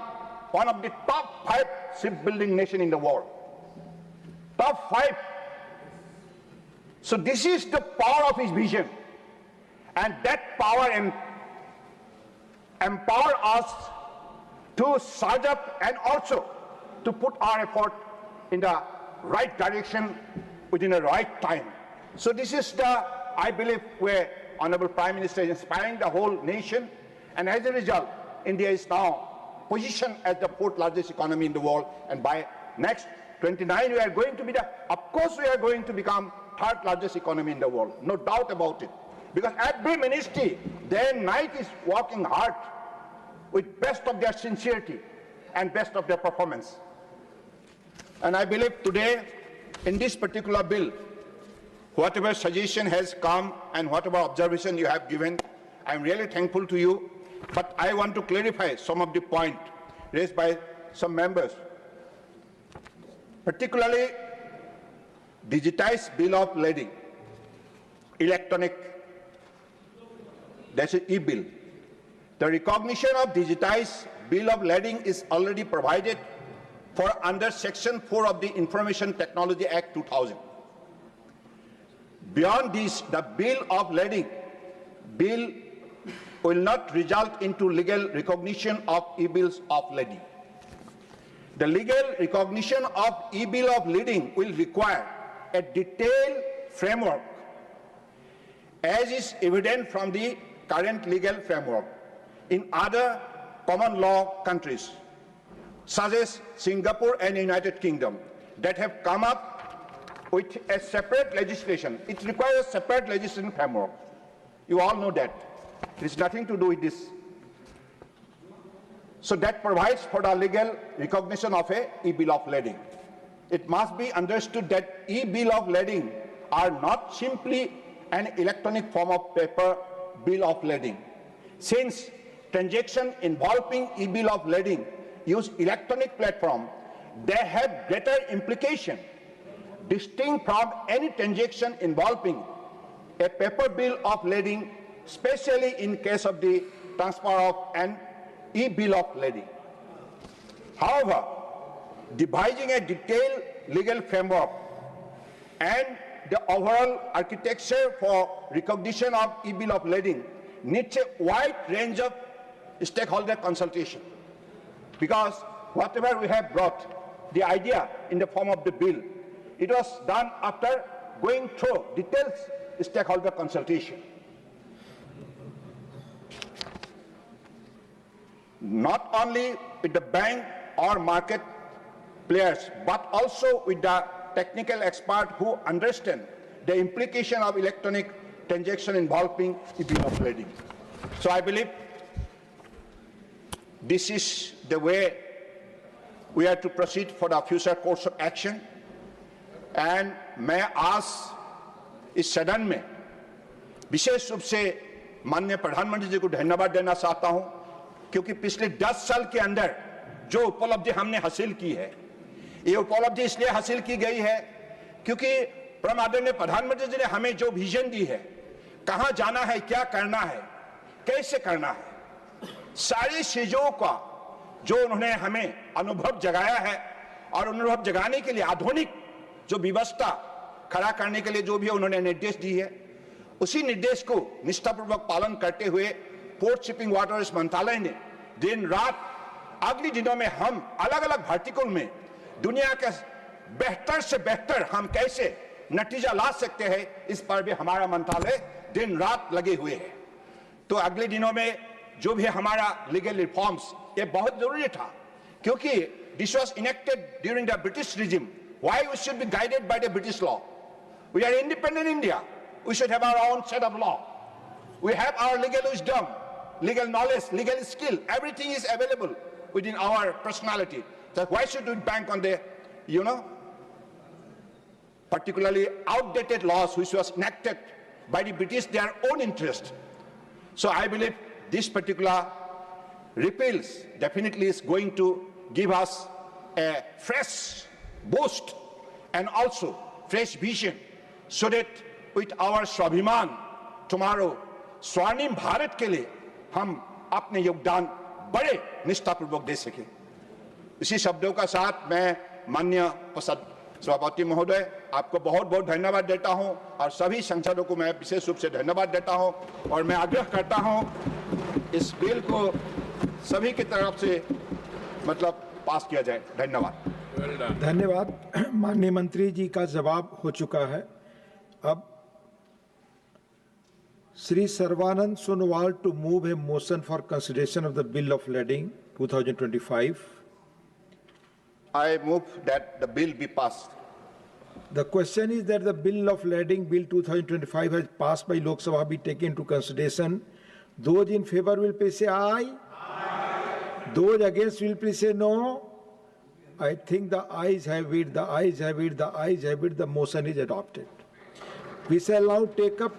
one of the top 5 shipbuilding nations in the world. Top 5. So this is the power of his vision. And that power empower us to surge up and also to put our effort in the right direction within the right time. So this is the, I believe, where Honorable Prime Minister is inspiring the whole nation, and as a result, India is now positioned as the 4th largest economy in the world, and by next 29 we are going to be of course we are going to become 3rd largest economy in the world, no doubt about it. Because every ministry, day and night, is working hard with best of their sincerity and best of their performance. And I believe today, in this particular bill, whatever suggestion has come and whatever observation you have given, I am really thankful to you. But I want to clarify some of the points raised by some members, particularly digitized bill of lading. electronic, that's an e-bill. The recognition of digitized bill of lading is already provided for under Section 4 of the Information Technology Act 2000. Beyond this, the bill of lading bill will not result into legal recognition of e-bills of lading. The legal recognition of e-bill of lading will require a detailed framework, as is evident from the current legal framework in other common law countries, such as Singapore and United Kingdom, that have come up with a separate legislation. It requires a separate legislation framework. You all know that. It has nothing to do with this. So that provides for the legal recognition of a e-bill of lading. It must be understood that e-bill of lading are not simply an electronic form of paper bill of lading. Since transactions involving e-bill of lading use electronic platform, they have greater implication, distinct from any transaction involving a paper bill of lading, especially in case of the transfer of an e-bill of lading. However, devising a detailed legal framework and the overall architecture for recognition of e-bill of lading needs a wide range of stakeholder consultation, because whatever we have brought, the idea in the form of the bill, it was done after going through detailed stakeholder consultation. Not only with the bank or market players, but also with the technical expert who understand the implication of electronic transaction involving e-bill of lading. So I believe this is the way we are to proceed for the future course of action. And मैं आज इस सदन में विशेष रूप से माननीय प्रधानमंत्री जी को धन्यवाद देना चाहता हूं, क्योंकि पिछले 10 साल के अंदर जो उपलब्धि हमने हासिल की है, ये उपलब्धि इसलिए हासिल की गई है क्योंकि परम आदरणीय प्रधानमंत्री जी ने हमें जो विजन दी है, कहां जाना है, क्या करना है, कैसे करना है, सारी चीजों का जो उन्होंने हमें अनुभव जगाया है, और अनुभव जगाने के लिए आधुनिक जो व्यवस्था खड़ा करने के लिए जो भी उन्होंने निर्देश दी है, उसी निर्देश को निष्ठापूर्वक पालन करते हुए पोर्ट शिपिंग वाटर्स मंत्रालय ने दिन रात अगले दिनों में हम अलग अलग वर्टिकल में दुनिया के बेहतर से बेहतर हम कैसे नतीजा ला सकते हैं, इस पर भी हमारा मंत्रालय दिन रात लगे हुए है। तो अगले दिनों में जो भी हमारा लीगल रिफॉर्म्स, ये बहुत जरूरी था, क्योंकि this was enacted during the British regime. Why we should be guided by the British law? We are independent India. We should have our own set of law. We have our legal wisdom, legal knowledge, legal skill. Everything is available within our personality. So why should we bank on the, particularly outdated laws which was enacted by the British, their own interest? So I believe this particular repeals definitely is going to give us a fresh boost and also fresh vision, so that with our स्वाभिमान tomorrow स्वर्णिम भारत के लिए हम अपने योगदान बड़े निष्ठापूर्वक दे सके। इसी शब्दों का साथ मैं माननीय सभापति महोदय आपको बहुत बहुत धन्यवाद देता हूं, और सभी सांसदों को मैं विशेष रूप से धन्यवाद देता हूं, और मैं आग्रह करता हूं इस बिल को सभी की तरफ से पास किया जाए। धन्यवाद। धन्यवाद। माननीय मंत्री जी का जवाब हो चुका है। अब Shri Sarbananda Sonowal to move a motion for consideration of the bill of lading 2025. I move that the bill be passed. The question is that the bill of lading bill 2025 has passed by Lok Sabha be taken into consideration. Those in favor will please say aye. Aye. Those against will please say no. I think the ayes have it, the ayes have it, the ayes have it, the motion is adopted. We shall now take up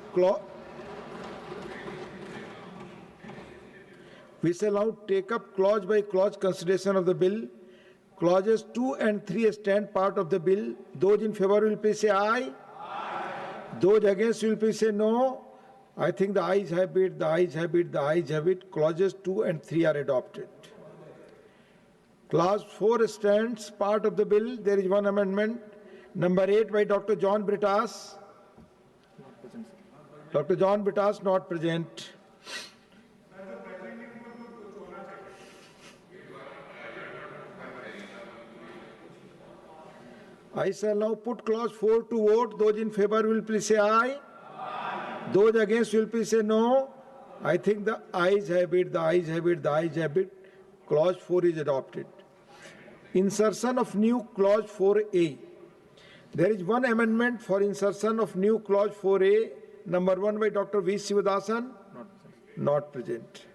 clause by clause consideration of the bill. Clauses 2 and 3 stand part of the bill. Those in favor will please say aye. Aye. Those against will please say no. I think the ayes have it, the ayes have it, the ayes have it. Clauses 2 and 3 are adopted. Clause 4 stands part of the bill. There is one amendment. Number 8 by Dr. John Britas. Dr. John Britas not present. I shall now put clause 4 to vote. Those in favor will please say aye. Those against will please say no. I think the ayes have it, the ayes have it, the ayes have it. Clause 4 is adopted. Insertion of new clause 4A. There is one amendment for insertion of new clause 4A. Number 1 by Dr. V. Sivadasan. Not present.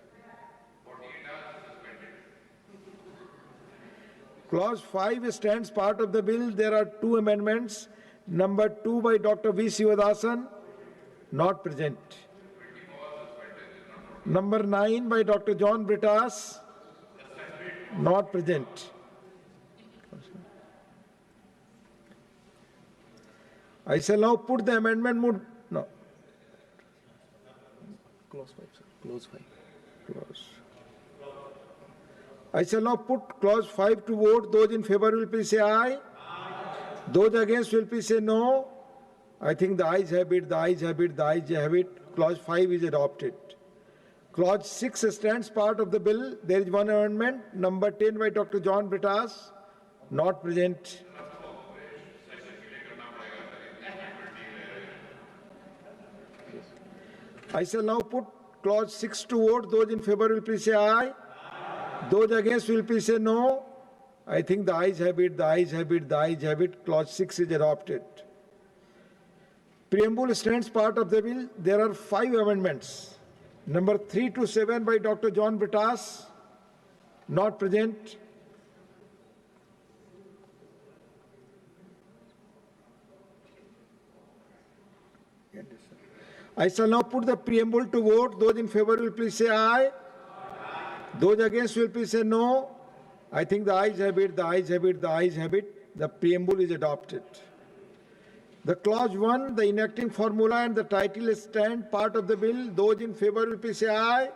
Clause 5 stands part of the bill. There are 2 amendments. Number 2 by Dr. V. Sivadasan. Not present. Number 9 by Dr. John Britas. Not present. I shall now put the amendment. No. Clause 5, sir. Clause 5. Clause. I shall now put clause 5 to vote. Those in favor will please say aye. Those against will please say no. I think the ayes have it, the ayes have it, the ayes have it. Clause 5 is adopted. Clause 6 stands part of the bill. There is one amendment. Number 10 by Dr. John Britas. Not present. I shall now put clause 6 to vote. Those in favor will please say aye. Those against will please say no. I think the ayes have it, the ayes have it, the ayes have it. Clause 6 is adopted. Preamble stands part of the bill. There are 5 amendments. Number 3 to 7 by Dr. John Britas. Not present. I shall now put the preamble to vote. Those in favor will please say aye. Those against will please say no. I think the ayes have it, the ayes have it, the ayes have it. The preamble is adopted. The clause 1, the enacting formula and the title stand part of the bill. Those in favor will please say aye.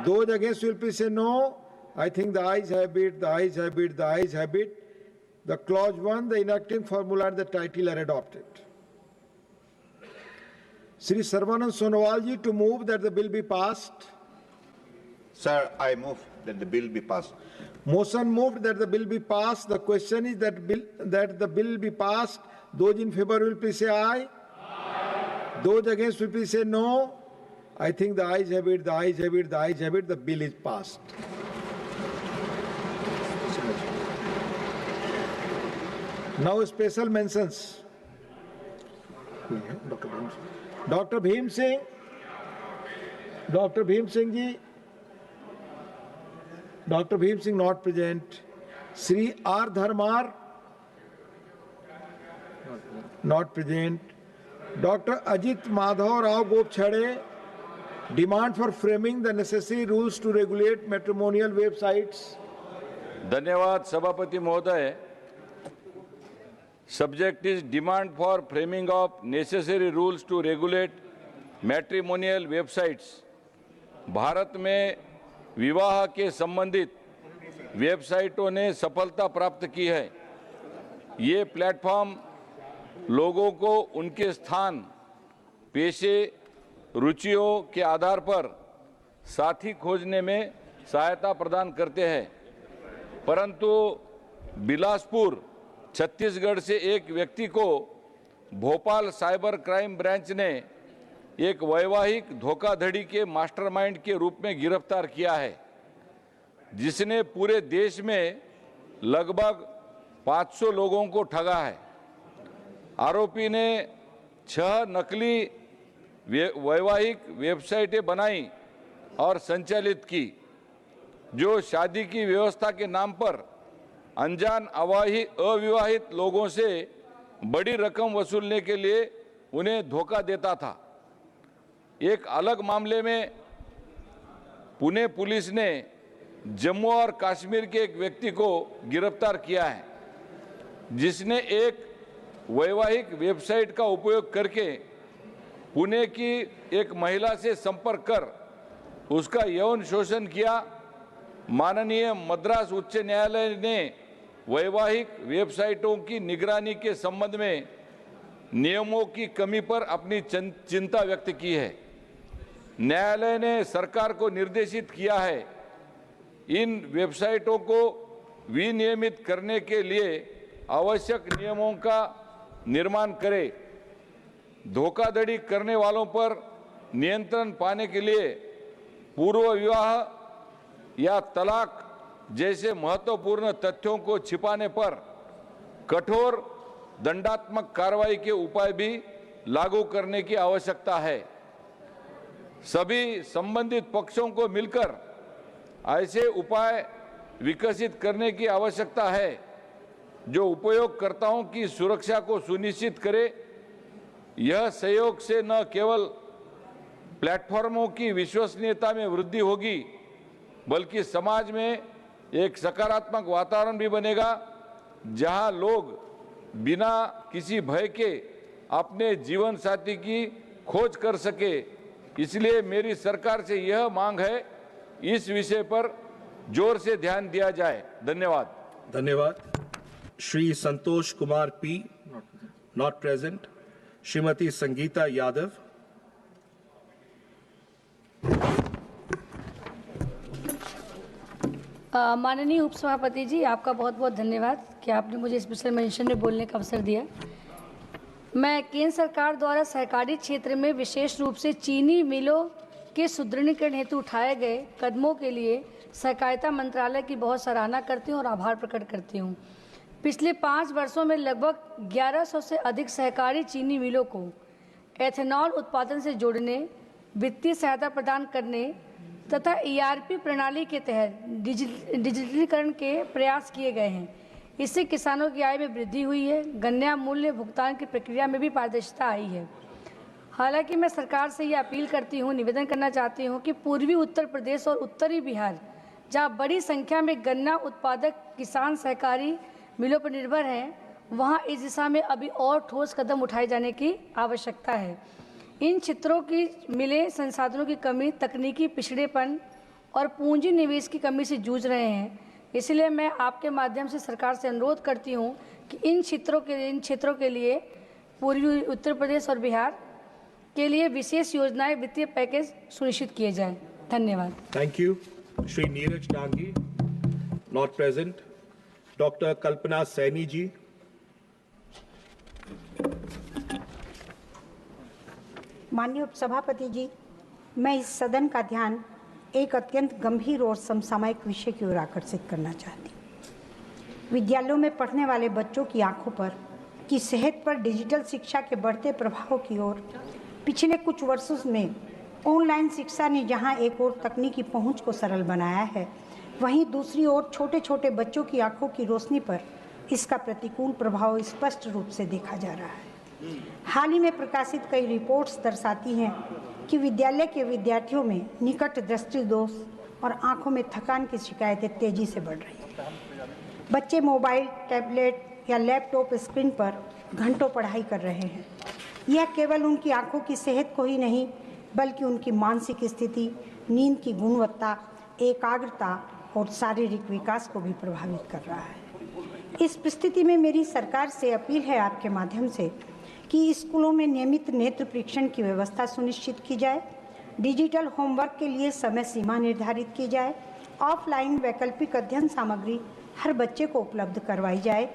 Those against will please say no. I think the ayes have it, the ayes have it, the ayes have it. The clause 1, the enacting formula and the title are adopted. Shri Sarvanand Sonowal ji to move that the bill be passed. Sir, I move that the bill be passed. Motion moved that the bill be passed. The question is that the bill be passed. Those in favor will please say aye. Those against will please say no. I think the ayes have it, the ayes have it, the ayes have it. The bill is passed. Now special mentions. Dr. Bhim Singh. Dr. Bhim Singh ji. Dr. Bhim Singh not present. Sri R. Dharmar. Not present. Dr. Ajit Madhav Rao Gopchade. Demand for framing the necessary rules to regulate matrimonial websites. धन्यवाद सभापति महोदय. Subject is demand for framing of necessary rules to regulate matrimonial websites. Bharat में विवाह के संबंधित वेबसाइटों ने सफलता प्राप्त की है. ये प्लेटफॉर्म लोगों को उनके स्थान, पेशे, रुचियों के आधार पर साथी खोजने में सहायता प्रदान करते हैं. परंतु बिलासपुर, छत्तीसगढ़ से एक व्यक्ति को भोपाल साइबर क्राइम ब्रांच ने एक वैवाहिक धोखाधड़ी के मास्टरमाइंड के रूप में गिरफ्तार किया है, जिसने पूरे देश में लगभग 500 लोगों को ठगा है. आरोपी ने 6 नकली वैवाहिक वेबसाइटें बनाई और संचालित की, जो शादी की व्यवस्था के नाम पर अनजान अविवाहित लोगों से बड़ी रकम वसूलने के लिए उन्हें धोखा देता था. एक अलग मामले में पुणे पुलिस ने जम्मू और कश्मीर के एक व्यक्ति को गिरफ्तार किया है, जिसने एक वैवाहिक वेबसाइट का उपयोग करके पुणे की एक महिला से संपर्क कर उसका यौन शोषण किया। माननीय मद्रास उच्च न्यायालय ने वैवाहिक वेबसाइटों की निगरानी के संबंध में नियमों की कमी पर अपनी चिंता व्यक्त की है। न्यायालय ने सरकार को निर्देशित किया है इन वेबसाइटों को विनियमित करने के लिए आवश्यक नियमों का निर्माण करे। धोखाधड़ी करने वालों पर नियंत्रण पाने के लिए पूर्व विवाह या तलाक जैसे महत्वपूर्ण तथ्यों को छिपाने पर कठोर दंडात्मक कार्रवाई के उपाय भी लागू करने की आवश्यकता है। सभी संबंधित पक्षों को मिलकर ऐसे उपाय विकसित करने की आवश्यकता है जो उपयोगकर्ताओं की सुरक्षा को सुनिश्चित करे। यह सहयोग से न केवल प्लेटफॉर्मों की विश्वसनीयता में वृद्धि होगी बल्कि समाज में एक सकारात्मक वातावरण भी बनेगा जहां लोग बिना किसी भय के अपने जीवन साथी की खोज कर सके। इसलिए मेरी सरकार से यह मांग है इस विषय पर जोर से ध्यान दिया जाए। धन्यवाद। धन्यवाद। Shri Santosh Kumar P, not present. Shrimati Sangeeta Yadav. माननीय उपसभापति जी, आपका बहुत बहुत धन्यवाद कि आपने मुझे स्पेशल मेंशन में बोलने का अवसर दिया। मैं केंद्र सरकार द्वारा सहकारी क्षेत्र में विशेष रूप से चीनी मिलों के सुदृढ़ीकरण हेतु उठाए गए कदमों के लिए सहकारिता मंत्रालय की बहुत सराहना करती हूँ और आभार प्रकट करती हूँ। पिछले 5 वर्षों में लगभग 1100 से अधिक सहकारी चीनी मिलों को एथेनॉल उत्पादन से जोड़ने, वित्तीय सहायता प्रदान करने तथा ERP प्रणाली के तहत डिजिटलीकरण के प्रयास किए गए हैं। इससे किसानों की आय में वृद्धि हुई है। गन्ना मूल्य भुगतान की प्रक्रिया में भी पारदर्शिता आई है। हालांकि मैं सरकार से ये अपील करती हूँ, निवेदन करना चाहती हूँ कि पूर्वी उत्तर प्रदेश और उत्तरी बिहार, जहाँ बड़ी संख्या में गन्ना उत्पादक किसान सहकारी मिलों पर निर्भर हैं, वहाँ इस दिशा में अभी और ठोस कदम उठाए जाने की आवश्यकता है। इन क्षेत्रों की मिलें संसाधनों की कमी, तकनीकी पिछड़ेपन और पूंजी निवेश की कमी से जूझ रहे हैं। इसलिए मैं आपके माध्यम से सरकार से अनुरोध करती हूं कि इन क्षेत्रों के लिए पूर्वी उत्तर प्रदेश और बिहार के लिए विशेष योजनाएं, वित्तीय पैकेज सुनिश्चित किए जाएं। धन्यवाद। Thank you. Shri Neeraj Dangi, not present. Doctor Kalpana Saini ji. माननीय उपसभापति जी, मैं इस सदन का ध्यान एक अत्यंत गंभीर और समसामयिक विषय की ओर आकर्षित करना चाहती हूँ। विद्यालयों में पढ़ने वाले बच्चों की आंखों पर की सेहत पर डिजिटल शिक्षा के बढ़ते प्रभाव की ओर पिछले कुछ वर्षों में ऑनलाइन शिक्षा ने जहां एक ओर तकनीकी पहुंच को सरल बनाया है, वहीं दूसरी ओर छोटे छोटे बच्चों की आंखों की रोशनी पर इसका प्रतिकूल प्रभाव स्पष्ट रूप से देखा जा रहा है। हाल ही में प्रकाशित कई रिपोर्ट्स दर्शाती हैं कि विद्यालय के विद्यार्थियों में निकट दृष्टि दोष और आंखों में थकान की शिकायतें तेजी से बढ़ रही हैं। बच्चे मोबाइल, टैबलेट या लैपटॉप स्क्रीन पर घंटों पढ़ाई कर रहे हैं। यह केवल उनकी आंखों की सेहत को ही नहीं बल्कि उनकी मानसिक स्थिति, नींद की गुणवत्ता, एकाग्रता और शारीरिक विकास को भी प्रभावित कर रहा है। इस स्थिति में मेरी सरकार से अपील है आपके माध्यम से कि स्कूलों में नियमित नेत्र परीक्षण की व्यवस्था सुनिश्चित की जाए, डिजिटल होमवर्क के लिए समय सीमा निर्धारित की जाए, ऑफलाइन वैकल्पिक अध्ययन सामग्री हर बच्चे को उपलब्ध करवाई जाए।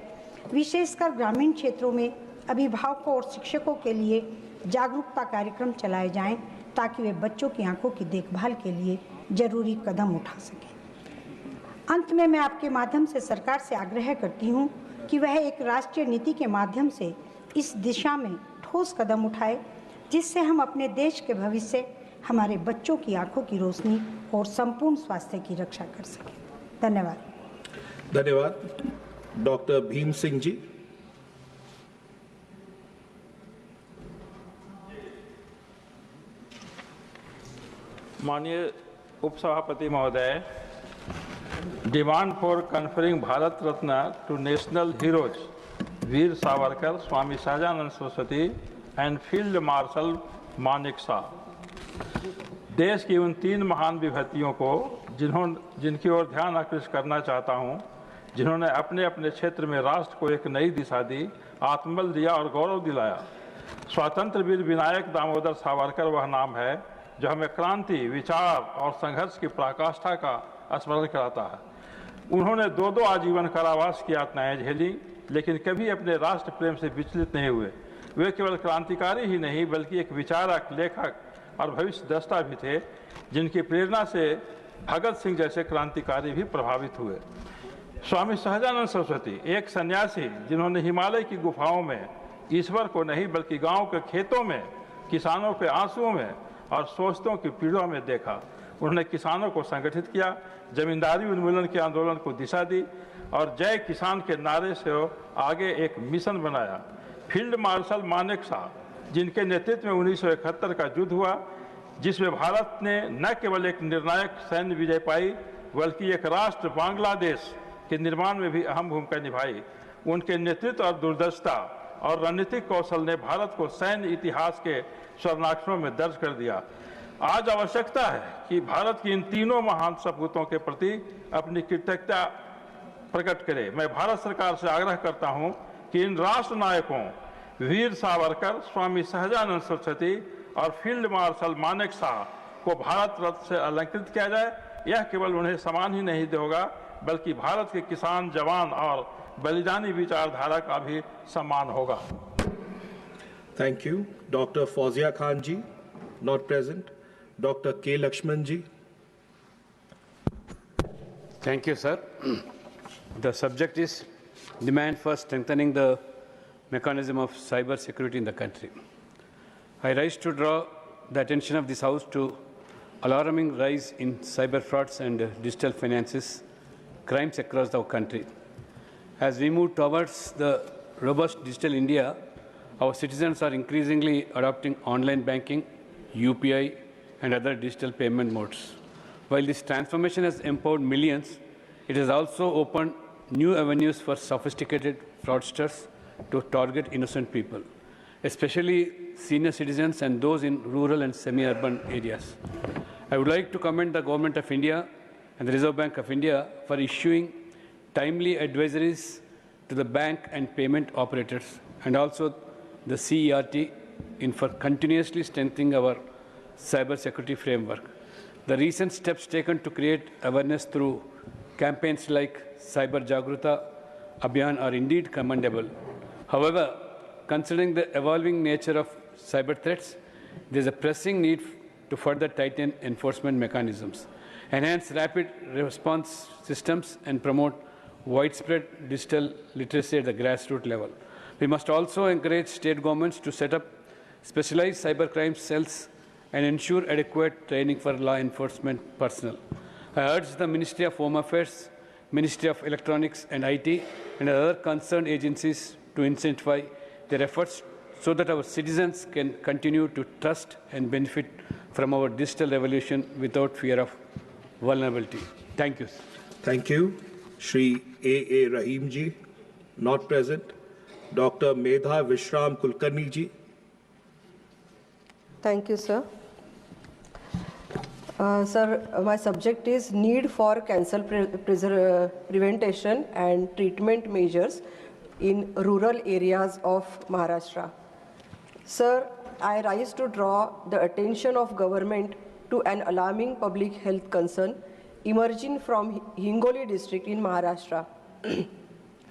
विशेषकर ग्रामीण क्षेत्रों में अभिभावकों और शिक्षकों के लिए जागरूकता कार्यक्रम चलाए जाएं ताकि वे बच्चों की आंखों की देखभाल के लिए जरूरी कदम उठा सकें। अंत में मैं आपके माध्यम से सरकार से आग्रह करती हूं कि वह एक राष्ट्रीय नीति के माध्यम से इस दिशा में ठोस कदम उठाए जिससे हम अपने देश के भविष्य, हमारे बच्चों की आंखों की रोशनी और संपूर्ण स्वास्थ्य की रक्षा कर सकें। धन्यवाद। धन्यवाद। डॉक्टर भीम सिंह जी। माननीय उपसभापति महोदय, demand for conferring Bharat Ratna to national heroes Veer Savarkar, Swami Sahajanand Saraswati, and Field Marshal Manekshaw. देश की उन 3 महान विभूतियों को जिनकी ओर ध्यान आकृष्ट करना चाहता हूं, जिन्होंने अपने अपने क्षेत्र में राष्ट्र को एक नई दिशा दी, आत्मबल दिया और गौरव दिलाया। स्वतंत्र वीर विनायक दामोदर सावरकर वह नाम है जो हमें क्रांति, विचार और संघर्ष की पराकाष्ठा का स्मरण कराता है। उन्होंने 2 आजीवन कारावास की यातनाएं झेली, लेकिन कभी अपने राष्ट्र प्रेम से विचलित नहीं हुए। वे केवल क्रांतिकारी ही नहीं बल्कि एक विचारक, लेखक और भविष्य द्रष्टा भी थे, जिनकी प्रेरणा से भगत सिंह जैसे क्रांतिकारी भी प्रभावित हुए। स्वामी सहजानंद सरस्वती एक सन्यासी जिन्होंने हिमालय की गुफाओं में ईश्वर को नहीं बल्कि गांव के खेतों में, किसानों के आंसुओं में और शोषितों की पीड़ा में देखा। उन्होंने किसानों को संगठित किया, जमींदारी उन्मूलन के आंदोलन को दिशा दी और जय किसान के नारे से आगे एक मिशन बनाया। फील्ड मार्शल मानेकशॉ, जिनके नेतृत्व में 1971 का युद्ध हुआ, जिसमें भारत ने न केवल एक निर्णायक सैन्य विजय पाई बल्कि एक राष्ट्र बांग्लादेश के निर्माण में भी अहम भूमिका निभाई। उनके नेतृत्व और दूरदर्शिता और रणनीतिक कौशल ने भारत को सैन्य इतिहास के स्वर्णाक्षरों में दर्ज कर दिया। आज आवश्यकता है कि भारत की इन तीनों महान सपूतों के प्रति अपनी कृतज्ञता प्रकट करे। मैं भारत सरकार से आग्रह करता हूं कि इन राष्ट्र नायकों वीर सावरकर, स्वामी सहजानंद सरस्वती और फील्ड मार्शल मानेकशॉ को भारत रत्न से अलंकृत किया जाए। यह केवल उन्हें सम्मान ही नहीं देगा बल्कि भारत के किसान, जवान और बलिदानी विचारधारा का भी सम्मान होगा। Thank you. Dr. Fauzia Khan ji, not present. Dr. K. Lakshman ji. Thank you, sir. The subject is demand for strengthening the mechanism of cyber security in the country. I rise to draw the attention of this House to alarming rise in cyber frauds and digital finances crimes across our country. As we move towards the robust digital India, our citizens are increasingly adopting online banking, UPI, and other digital payment modes. While this transformation has empowered millions, it has also opened new avenues for sophisticated fraudsters to target innocent people, especially senior citizens and those in rural and semi-urban areas. I would like to commend the Government of India and the Reserve Bank of India for issuing timely advisories to the bank and payment operators, and also the CERT for continuously strengthening our cyber security framework. The recent steps taken to create awareness through campaigns like Cyber Jagruta Abhiyan are indeed commendable. However, considering the evolving nature of cyber threats, there is a pressing need to further tighten enforcement mechanisms, enhance rapid response systems, and promote widespread digital literacy at the grassroots level. We must also encourage state governments to set up specialized cybercrime cells and ensure adequate training for law enforcement personnel. I urge the Ministry of Home Affairs, Ministry of Electronics and IT, and other concerned agencies to incentivize their efforts so that our citizens can continue to trust and benefit from our digital revolution without fear of vulnerability. Thank you. Thank you. Shri A. Rahim ji, not present. Dr. Medha Vishram Kulkarni ji. Thank you, sir. Sir, my subject is need for cancer prevention and treatment measures in rural areas of Maharashtra. Sir, I rise to draw the attention of government to an alarming public health concern emerging from Hingoli district in Maharashtra.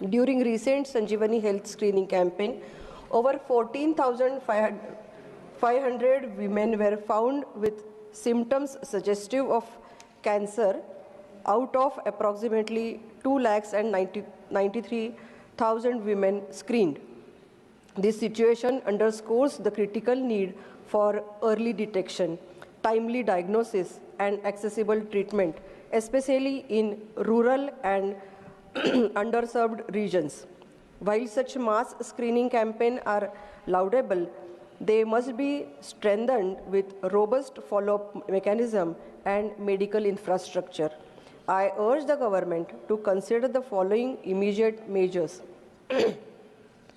During recent Sanjeevani health screening campaign, over 14,500 women were found with symptoms suggestive of cancer out of approximately 2,93,000 women screened. This situation underscores the critical need for early detection, timely diagnosis, and accessible treatment, especially in rural and underserved regions. While such mass screening campaigns are laudable, they must be strengthened with robust follow-up mechanism and medical infrastructure. I urge the government to consider the following immediate measures.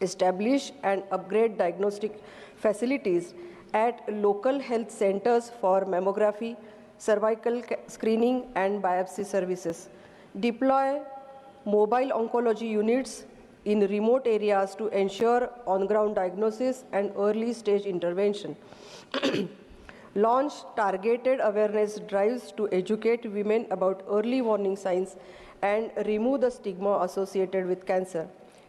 establish and upgrade diagnostic facilities at local health centers for mammography, cervical screening, and biopsy services. Deploy mobile oncology units in remote areas to ensure on-ground diagnosis and early-stage intervention. Launch targeted awareness drives to educate women about early warning signs and remove the stigma associated with cancer.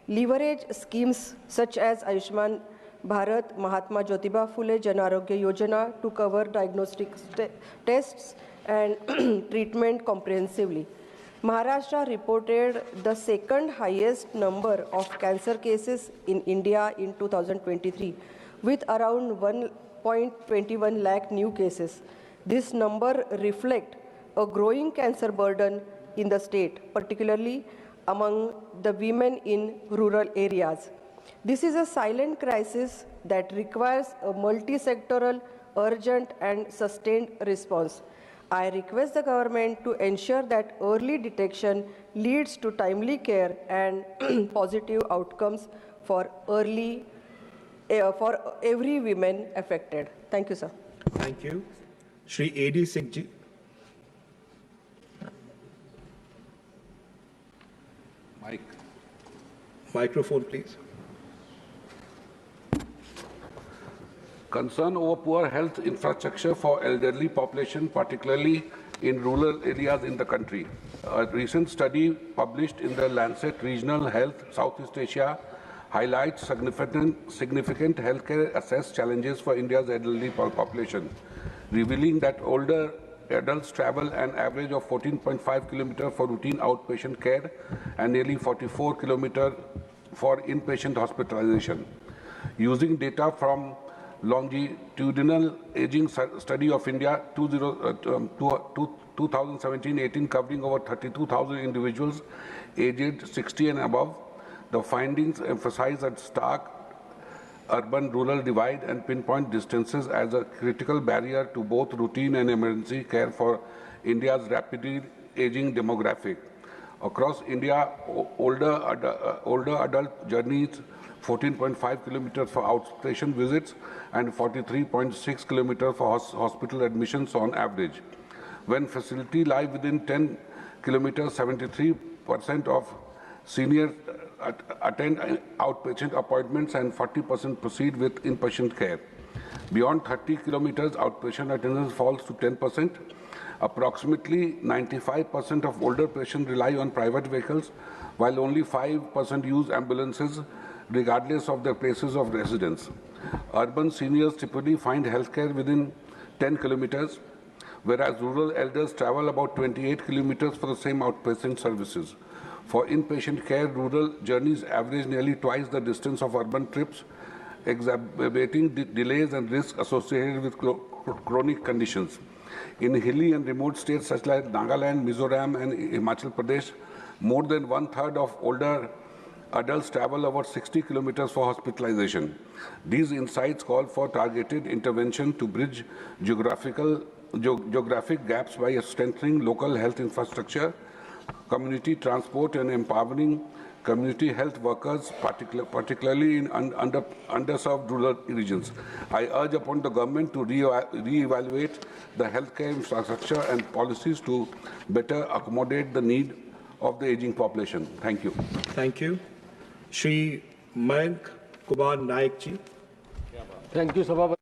Leverage schemes such as Ayushman Bharat, Mahatma Jyotiba Phule Jan Arogya Yojana to cover diagnostic tests and treatment comprehensively. Maharashtra reported the second highest number of cancer cases in India in 2023, with around 1.21 lakh new cases. This number reflects a growing cancer burden in the state, particularly among the women in rural areas. This is a silent crisis that requires a multi-sectoral, urgent and sustained response. I request the government to ensure that early detection leads to timely care and positive outcomes for for every woman affected. Thank you, sir. Thank you. Shri A.D. Singh ji. Mike. Microphone, please. Concern over poor health infrastructure for elderly population, particularly in rural areas in the country. A recent study published in the Lancet Regional Health Southeast Asia highlights significant healthcare access challenges for India's elderly population, revealing that older adults travel an average of 14.5 kilometers for routine outpatient care and nearly 44 kilometers for inpatient hospitalization. Using data from Longitudinal Aging Study of India 2017-18 covering over 32,000 individuals aged 60 and above, the findings emphasize a stark urban-rural divide and pinpoint distances as a critical barrier to both routine and emergency care for India's rapidly aging demographic. Across India, older adult journeys 14.5 kilometers for outpatient visits and 43.6 kilometers for hospital admissions on average. When facility lie within 10 kilometers, 73% of seniors attend outpatient appointments and 40% proceed with inpatient care. Beyond 30 kilometers, outpatient attendance falls to 10%. Approximately 95% of older patients rely on private vehicles, while only 5% use ambulances, regardless of their places of residence. Urban seniors typically find healthcare within 10 kilometers, whereas rural elders travel about 28 kilometers for the same outpatient services. For inpatient care, rural journeys average nearly twice the distance of urban trips, exacerbating delays and risks associated with chronic conditions. In hilly and remote states such as Nagaland, Mizoram, and Himachal Pradesh, more than one-third of older adults travel over 60 kilometers for hospitalization. These insights call for targeted intervention to bridge geographic gaps by strengthening local health infrastructure, community transport, and empowering community health workers, particularly in underserved rural regions. I urge upon the government to re-evaluate the healthcare infrastructure and policies to better accommodate the need of the aging population. Thank you. Thank you. Shri Mayank Kumar Naik ji. Thank you, Sabha.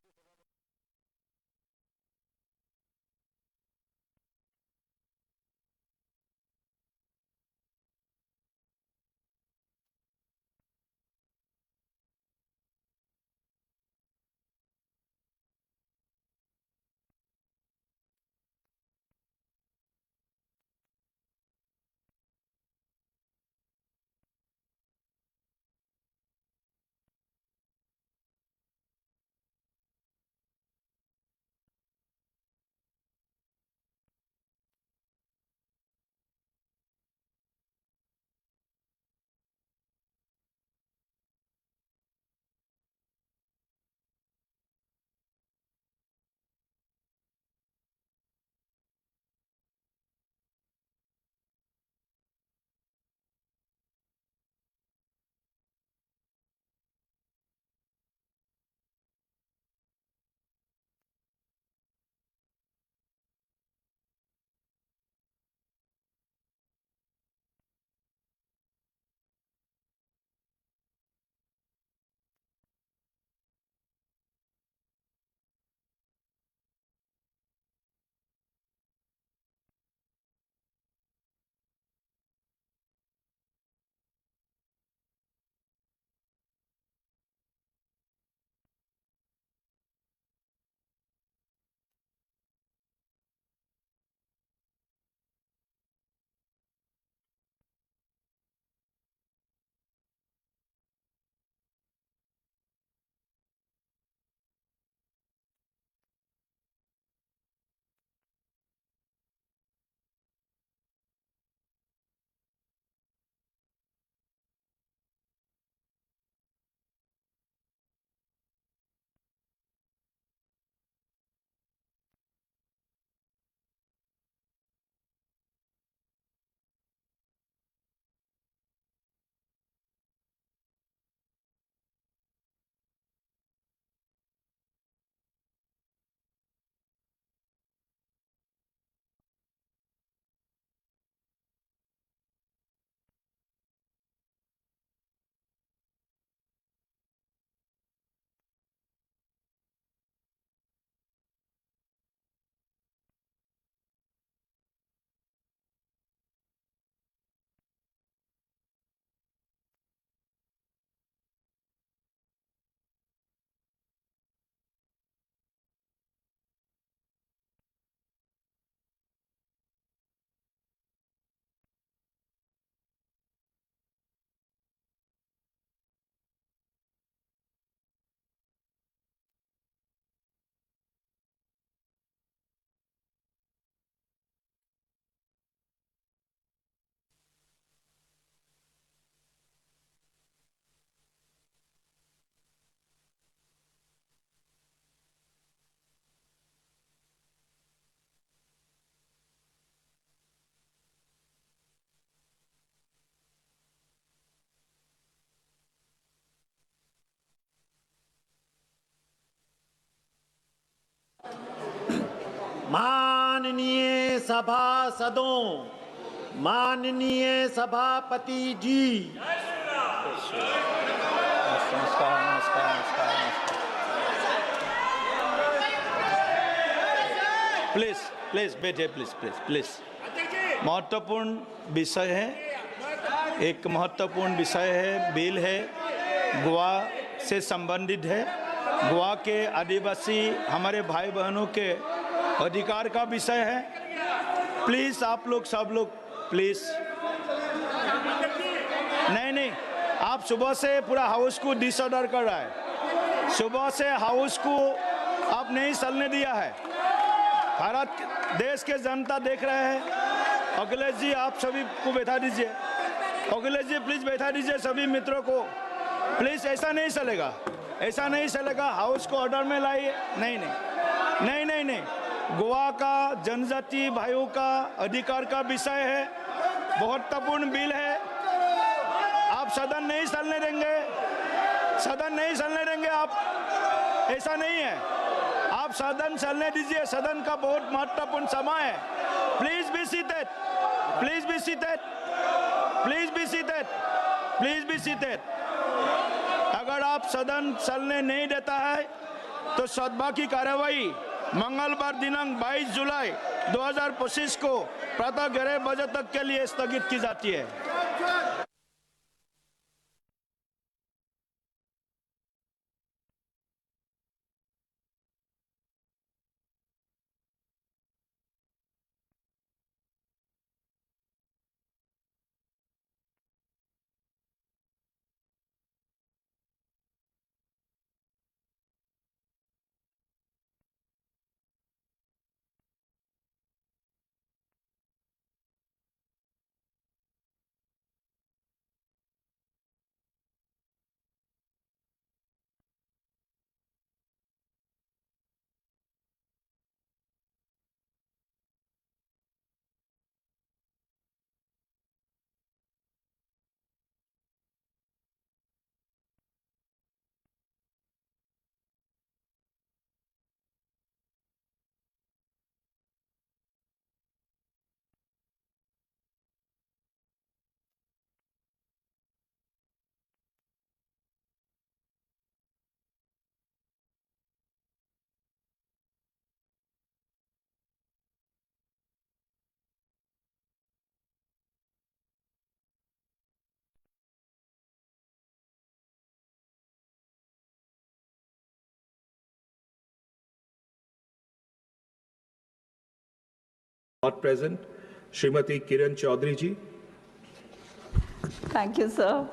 माननीय सभासदों, माननीय सभापति जी, please please बैठे, please please please. महत्वपूर्ण विषय है, एक महत्वपूर्ण विषय है, बिल है, गोवा से संबंधित है। गोवा के आदिवासी हमारे भाई बहनों के अधिकार का विषय है। प्लीज आप लोग सब लोग प्लीज, नहीं, आप सुबह से पूरा हाउस को डिसऑर्डर कर रहा है। सुबह से हाउस को आप नहीं चलने दिया है। भारत देश के जनता देख रहे हैं। अखिलेश जी आप सभी को बैठा दीजिए। अखिलेश जी प्लीज बैठा दीजिए सभी मित्रों को। प्लीज ऐसा नहीं चलेगा, ऐसा नहीं चलेगा। हाउस को ऑर्डर में लाइए। नहीं, गोवा का जनजाति भाइयों का अधिकार का विषय है, महत्वपूर्ण बिल है। आप सदन नहीं चलने देंगे, सदन नहीं चलने देंगे आप, ऐसा नहीं है। आप सदन चलने दीजिए, सदन का बहुत महत्वपूर्ण समय है। Please be seated, please be seated, please be seated, please be seated. अगर आप सदन चलने नहीं देता है तो सदभा की कार्रवाई मंगलवार दिनांक 22 जुलाई 2025 को प्रातः 11 बजे तक के लिए स्थगित की जाती है। Not present, Srimati Kiran Chaudhary ji. Thank you, sir.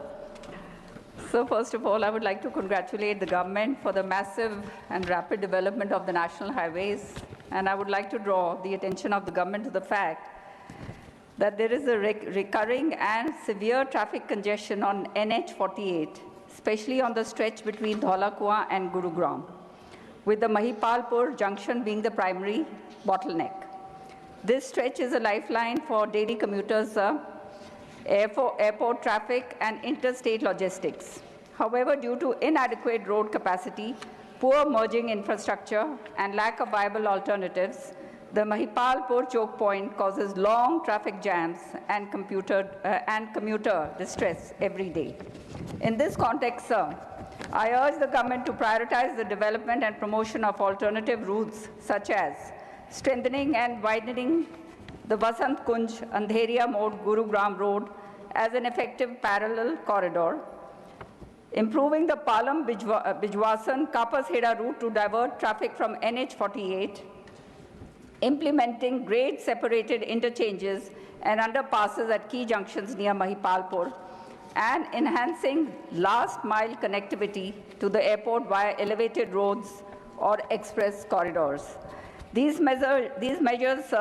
So first of all, I would like to congratulate the government for the massive and rapid development of the national highways. And I would like to draw the attention of the government to the fact that there is a recurring and severe traffic congestion on NH48, especially on the stretch between Dhola and Gurugram, with the Mahipalpur junction being the primary bottleneck. This stretch is a lifeline for daily commuters, airport traffic, and interstate logistics. However, due to inadequate road capacity, poor merging infrastructure, and lack of viable alternatives, the Mahipalpur choke point causes long traffic jams and commuter distress every day. In this context, sir, I urge the government to prioritize the development and promotion of alternative routes, such as strengthening and widening the Vasant Kunj Andheria Mode Gurugram Road as an effective parallel corridor, improving the Palam Bijwasan Kapas Heda route to divert traffic from NH48, implementing grade separated interchanges and underpasses at key junctions near Mahipalpur, and enhancing last mile connectivity to the airport via elevated roads or express corridors. These measures,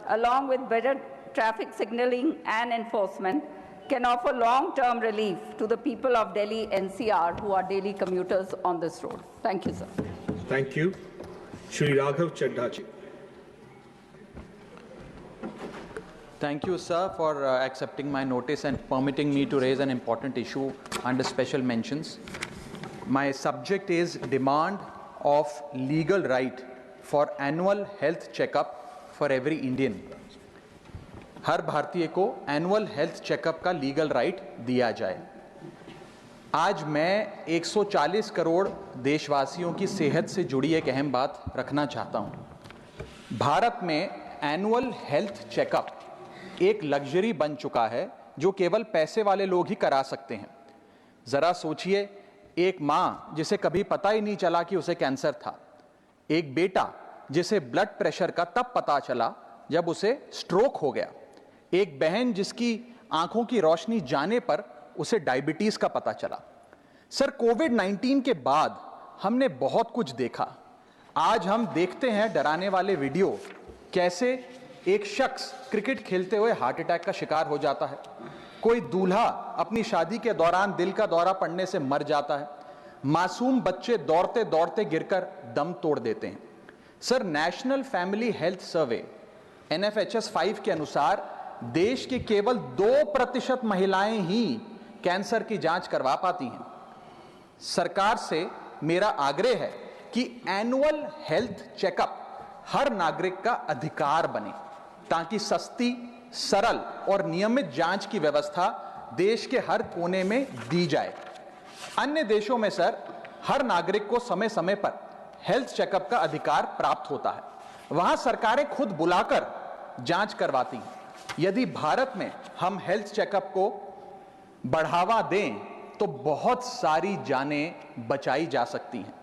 along with better traffic signaling and enforcement, can offer long-term relief to the people of Delhi NCR who are daily commuters on this road. Thank you, sir. Thank you. Shri Raghav Chaddha ji. Thank you, sir, for accepting my notice and permitting me to raise an important issue under special mentions. My subject is demand of legal right for annual health checkup for every Indian. हर भारतीय को annual health checkup का legal right दिया जाए। आज मैं 140 करोड़ देशवासियों की सेहत से जुड़ी एक अहम बात रखना चाहता हूं। भारत में एनुअल हेल्थ चेकअप एक लग्जरी बन चुका है जो केवल पैसे वाले लोग ही करा सकते हैं। जरा सोचिए, एक मां जिसे कभी पता ही नहीं चला कि उसे कैंसर था, एक बेटा जिसे ब्लड प्रेशर का तब पता चला जब उसे स्ट्रोक हो गया, एक बहन जिसकी आंखों की रोशनी जाने पर उसे डायबिटीज का पता चला। सर, कोविड-19 के बाद हमने बहुत कुछ देखा। आज हम देखते हैं डराने वाले वीडियो, कैसे एक शख्स क्रिकेट खेलते हुए हार्ट अटैक का शिकार हो जाता है, कोई दूल्हा अपनी शादी के दौरान दिल का दौरा पड़ने से मर जाता है, मासूम बच्चे दौड़ते दौड़ते गिरकर दम तोड़ देते हैं। Sir, national family health survey NFHS 5 के अनुसार देश की केवल 2% महिलाएं ही कैंसर की जांच करवा पाती हैं। सरकार से मेरा आग्रह है कि एनुअल हेल्थ चेकअप हर नागरिक का अधिकार बने, ताकि सस्ती, सरल और नियमित जांच की व्यवस्था देश के हर कोने में दी जाए। अन्य देशों में सर, हर नागरिक को समय समय पर हेल्थ चेकअप का अधिकार प्राप्त होता है। वहां सरकारें खुद बुलाकर जांच करवाती हैं। यदि भारत में हम हेल्थ चेकअप को बढ़ावा दें तो बहुत सारी जानें बचाई जा सकती हैं।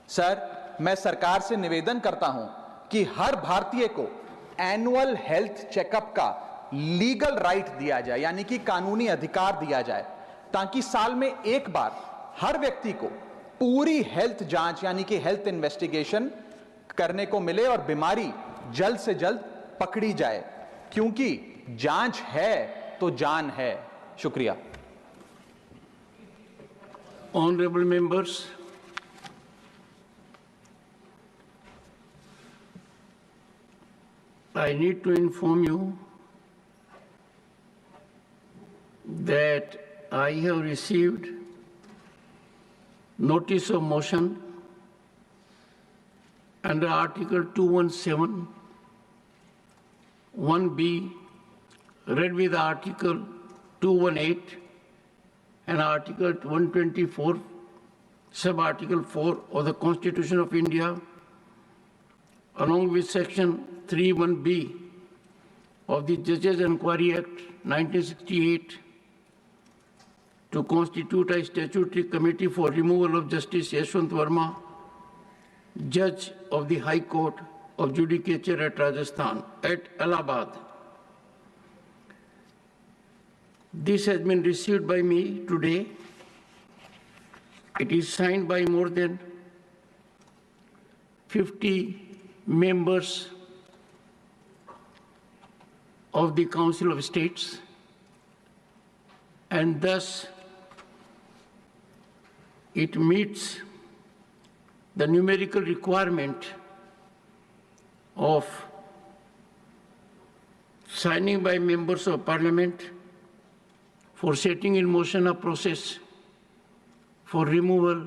सर, मैं सरकार से निवेदन करता हूं कि हर भारतीय को एनुअल हेल्थ चेकअप का लीगल राइट दिया जाए, यानी कि कानूनी अधिकार दिया जाए, ताकि साल में एक बार हर व्यक्ति को पूरी हेल्थ जांच यानी कि हेल्थ इन्वेस्टिगेशन करने को मिले और बीमारी जल्द से जल्द पकड़ी जाए, क्योंकि जांच है तो जान है। शुक्रिया। Honorable members, I need to inform you that I have received notice of motion under Article 217 1B, read with Article 218 and Article 124, Sub-Article 4 of the Constitution of India, along with Section 31B of the Judges Enquiry Act 1968, to constitute a statutory committee for removal of Justice Yashwant Verma, Judge of the High Court of Judicature at Rajasthan, at Allahabad. This has been received by me today. It is signed by more than 50 members of the Council of States, and thus it meets the numerical requirement of signing by members of Parliament for setting in motion a process for removal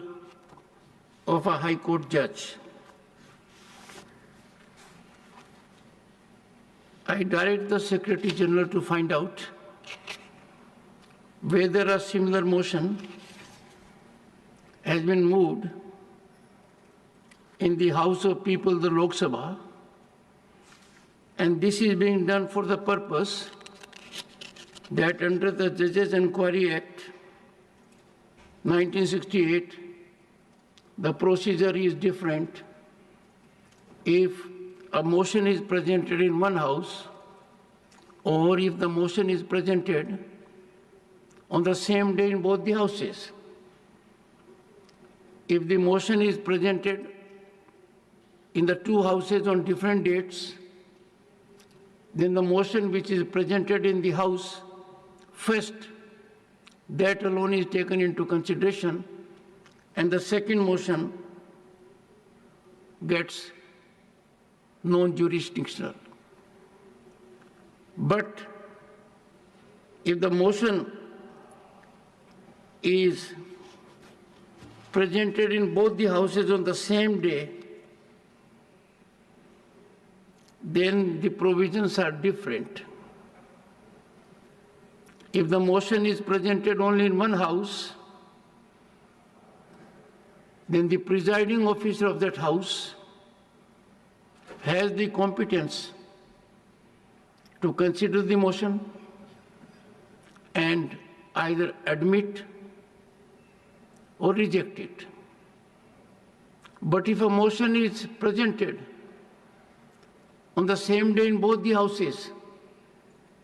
of a High Court judge. I direct the Secretary General to find out whether a similar motion has been moved in the House of People, the Lok Sabha, and this is being done for the purpose that under the Judges Enquiry Act 1968, the procedure is different if a motion is presented in one house or if the motion is presented on the same day in both the houses. If the motion is presented in the two houses on different dates, then the motion which is presented in the House first, that alone is taken into consideration, and the second motion gets non-jurisdictional. But if the motion is presented in both the houses on the same day, then the provisions are different. If the motion is presented only in one house, then the presiding officer of that house has the competence to consider the motion and either admit or reject it. But if a motion is presented on the same day in both the houses,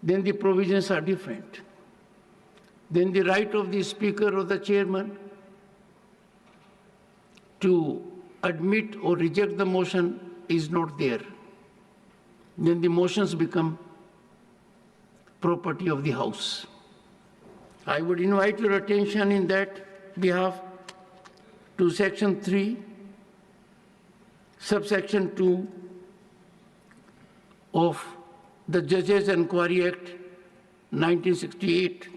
then the provisions are different. Then the right of the speaker or the chairman to admit or reject the motion is not there. Then the motions become property of the House. I would invite your attention in that behalf to Section 3, Subsection 2 of the Judges Enquiry Act 1968.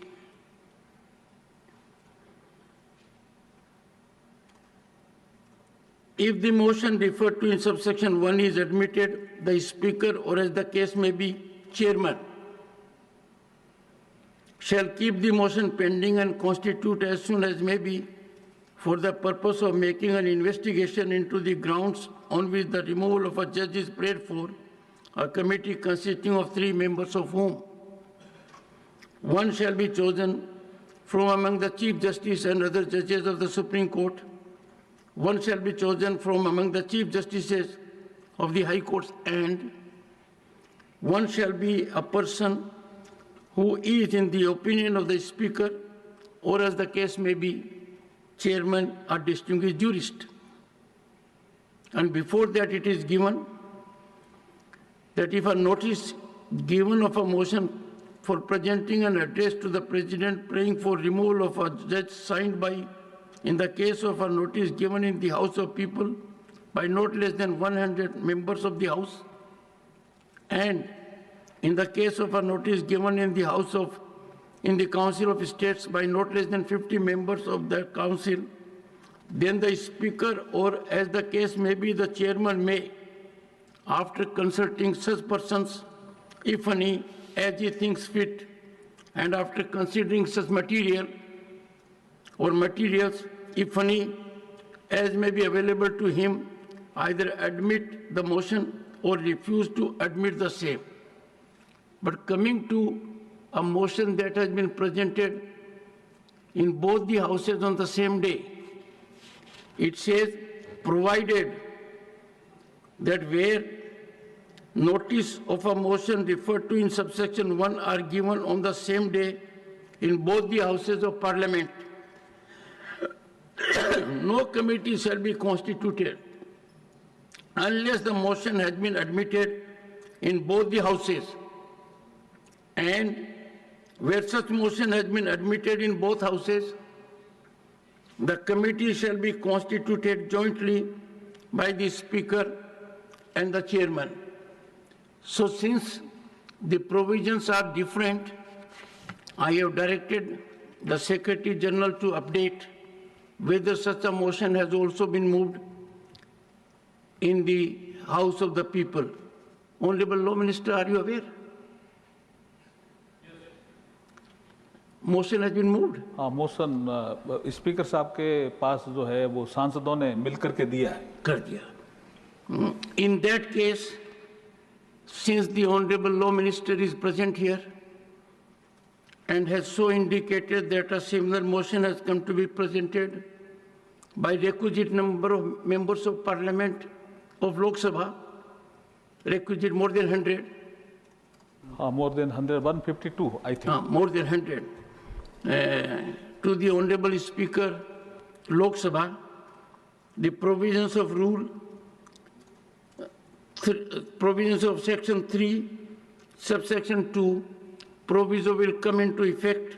If the motion referred to in subsection 1 is admitted, the speaker, or as the case may be, chairman, shall keep the motion pending and constitute as soon as may be for the purpose of making an investigation into the grounds on which the removal of a judge is prayed for, a committee consisting of 3 members of whom one shall be chosen from among the Chief Justice and other judges of the Supreme Court, one shall be chosen from among the Chief Justices of the High Courts, and one shall be a person who is, in the opinion of the Speaker, or as the case may be, chairman, a distinguished jurist. And before that it is given that if a notice given of a motion for presenting an address to the President praying for removal of a judge signed by, in the case of a notice given in the House of People by not less than 100 members of the House, and in the case of a notice given in the Council of States by not less than 50 members of the Council, then the Speaker, or as the case may be, the Chairman may, after consulting such persons, if any, as he thinks fit, and after considering such material or materials, if any, as may be available to him, either admit the motion or refuse to admit the same. But coming to a motion that has been presented in both the houses on the same day, it says, provided that where notice of a motion referred to in subsection 1 are given on the same day in both the houses of Parliament, no committee shall be constituted unless the motion has been admitted in both the houses, and where such motion has been admitted in both houses, the committee shall be constituted jointly by the Speaker and the Chairman. So since the provisions are different, I have directed the Secretary General to update whether such a motion has also been moved in the House of the People. Honorable Law Minister, are you aware? Motion has been moved. हाँ, motion speaker साहब के पास जो है वो सांसदों ने मिलकर के दिया है. कर दिया. In that case, since the Honorable Law Minister is present here and has so indicated that a similar motion has come to be presented by requisite number of members of Parliament of Lok Sabha, requisite more than 100. More than 100, 152, I think. More than 100. To the Honorable Speaker, Lok Sabha, the provisions of provisions of Section 3, Subsection 2, proviso will come into effect,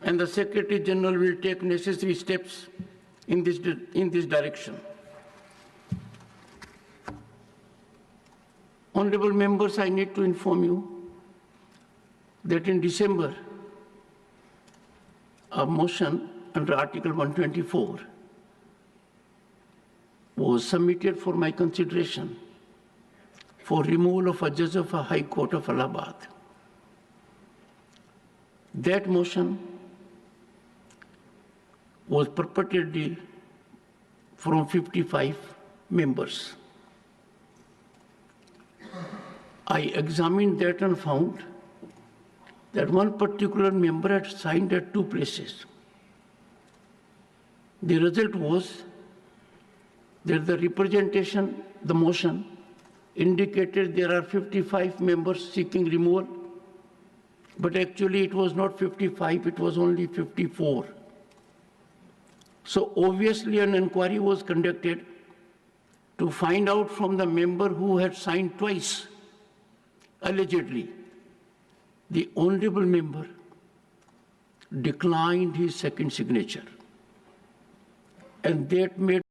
and the Secretary General will take necessary steps in this direction. Honorable members, I need to inform you that in December, a motion under Article 124 was submitted for my consideration for removal of a judge of a High Court of Allahabad. That motion was purportedly from 55 members. I examined that and found that one particular member had signed at two places. The result was that the representation, the motion, indicated there are 55 members seeking removal, but actually it was not 55, it was only 54. So obviously an inquiry was conducted to find out from the member who had signed twice, allegedly. The honorable member declined his second signature, and that made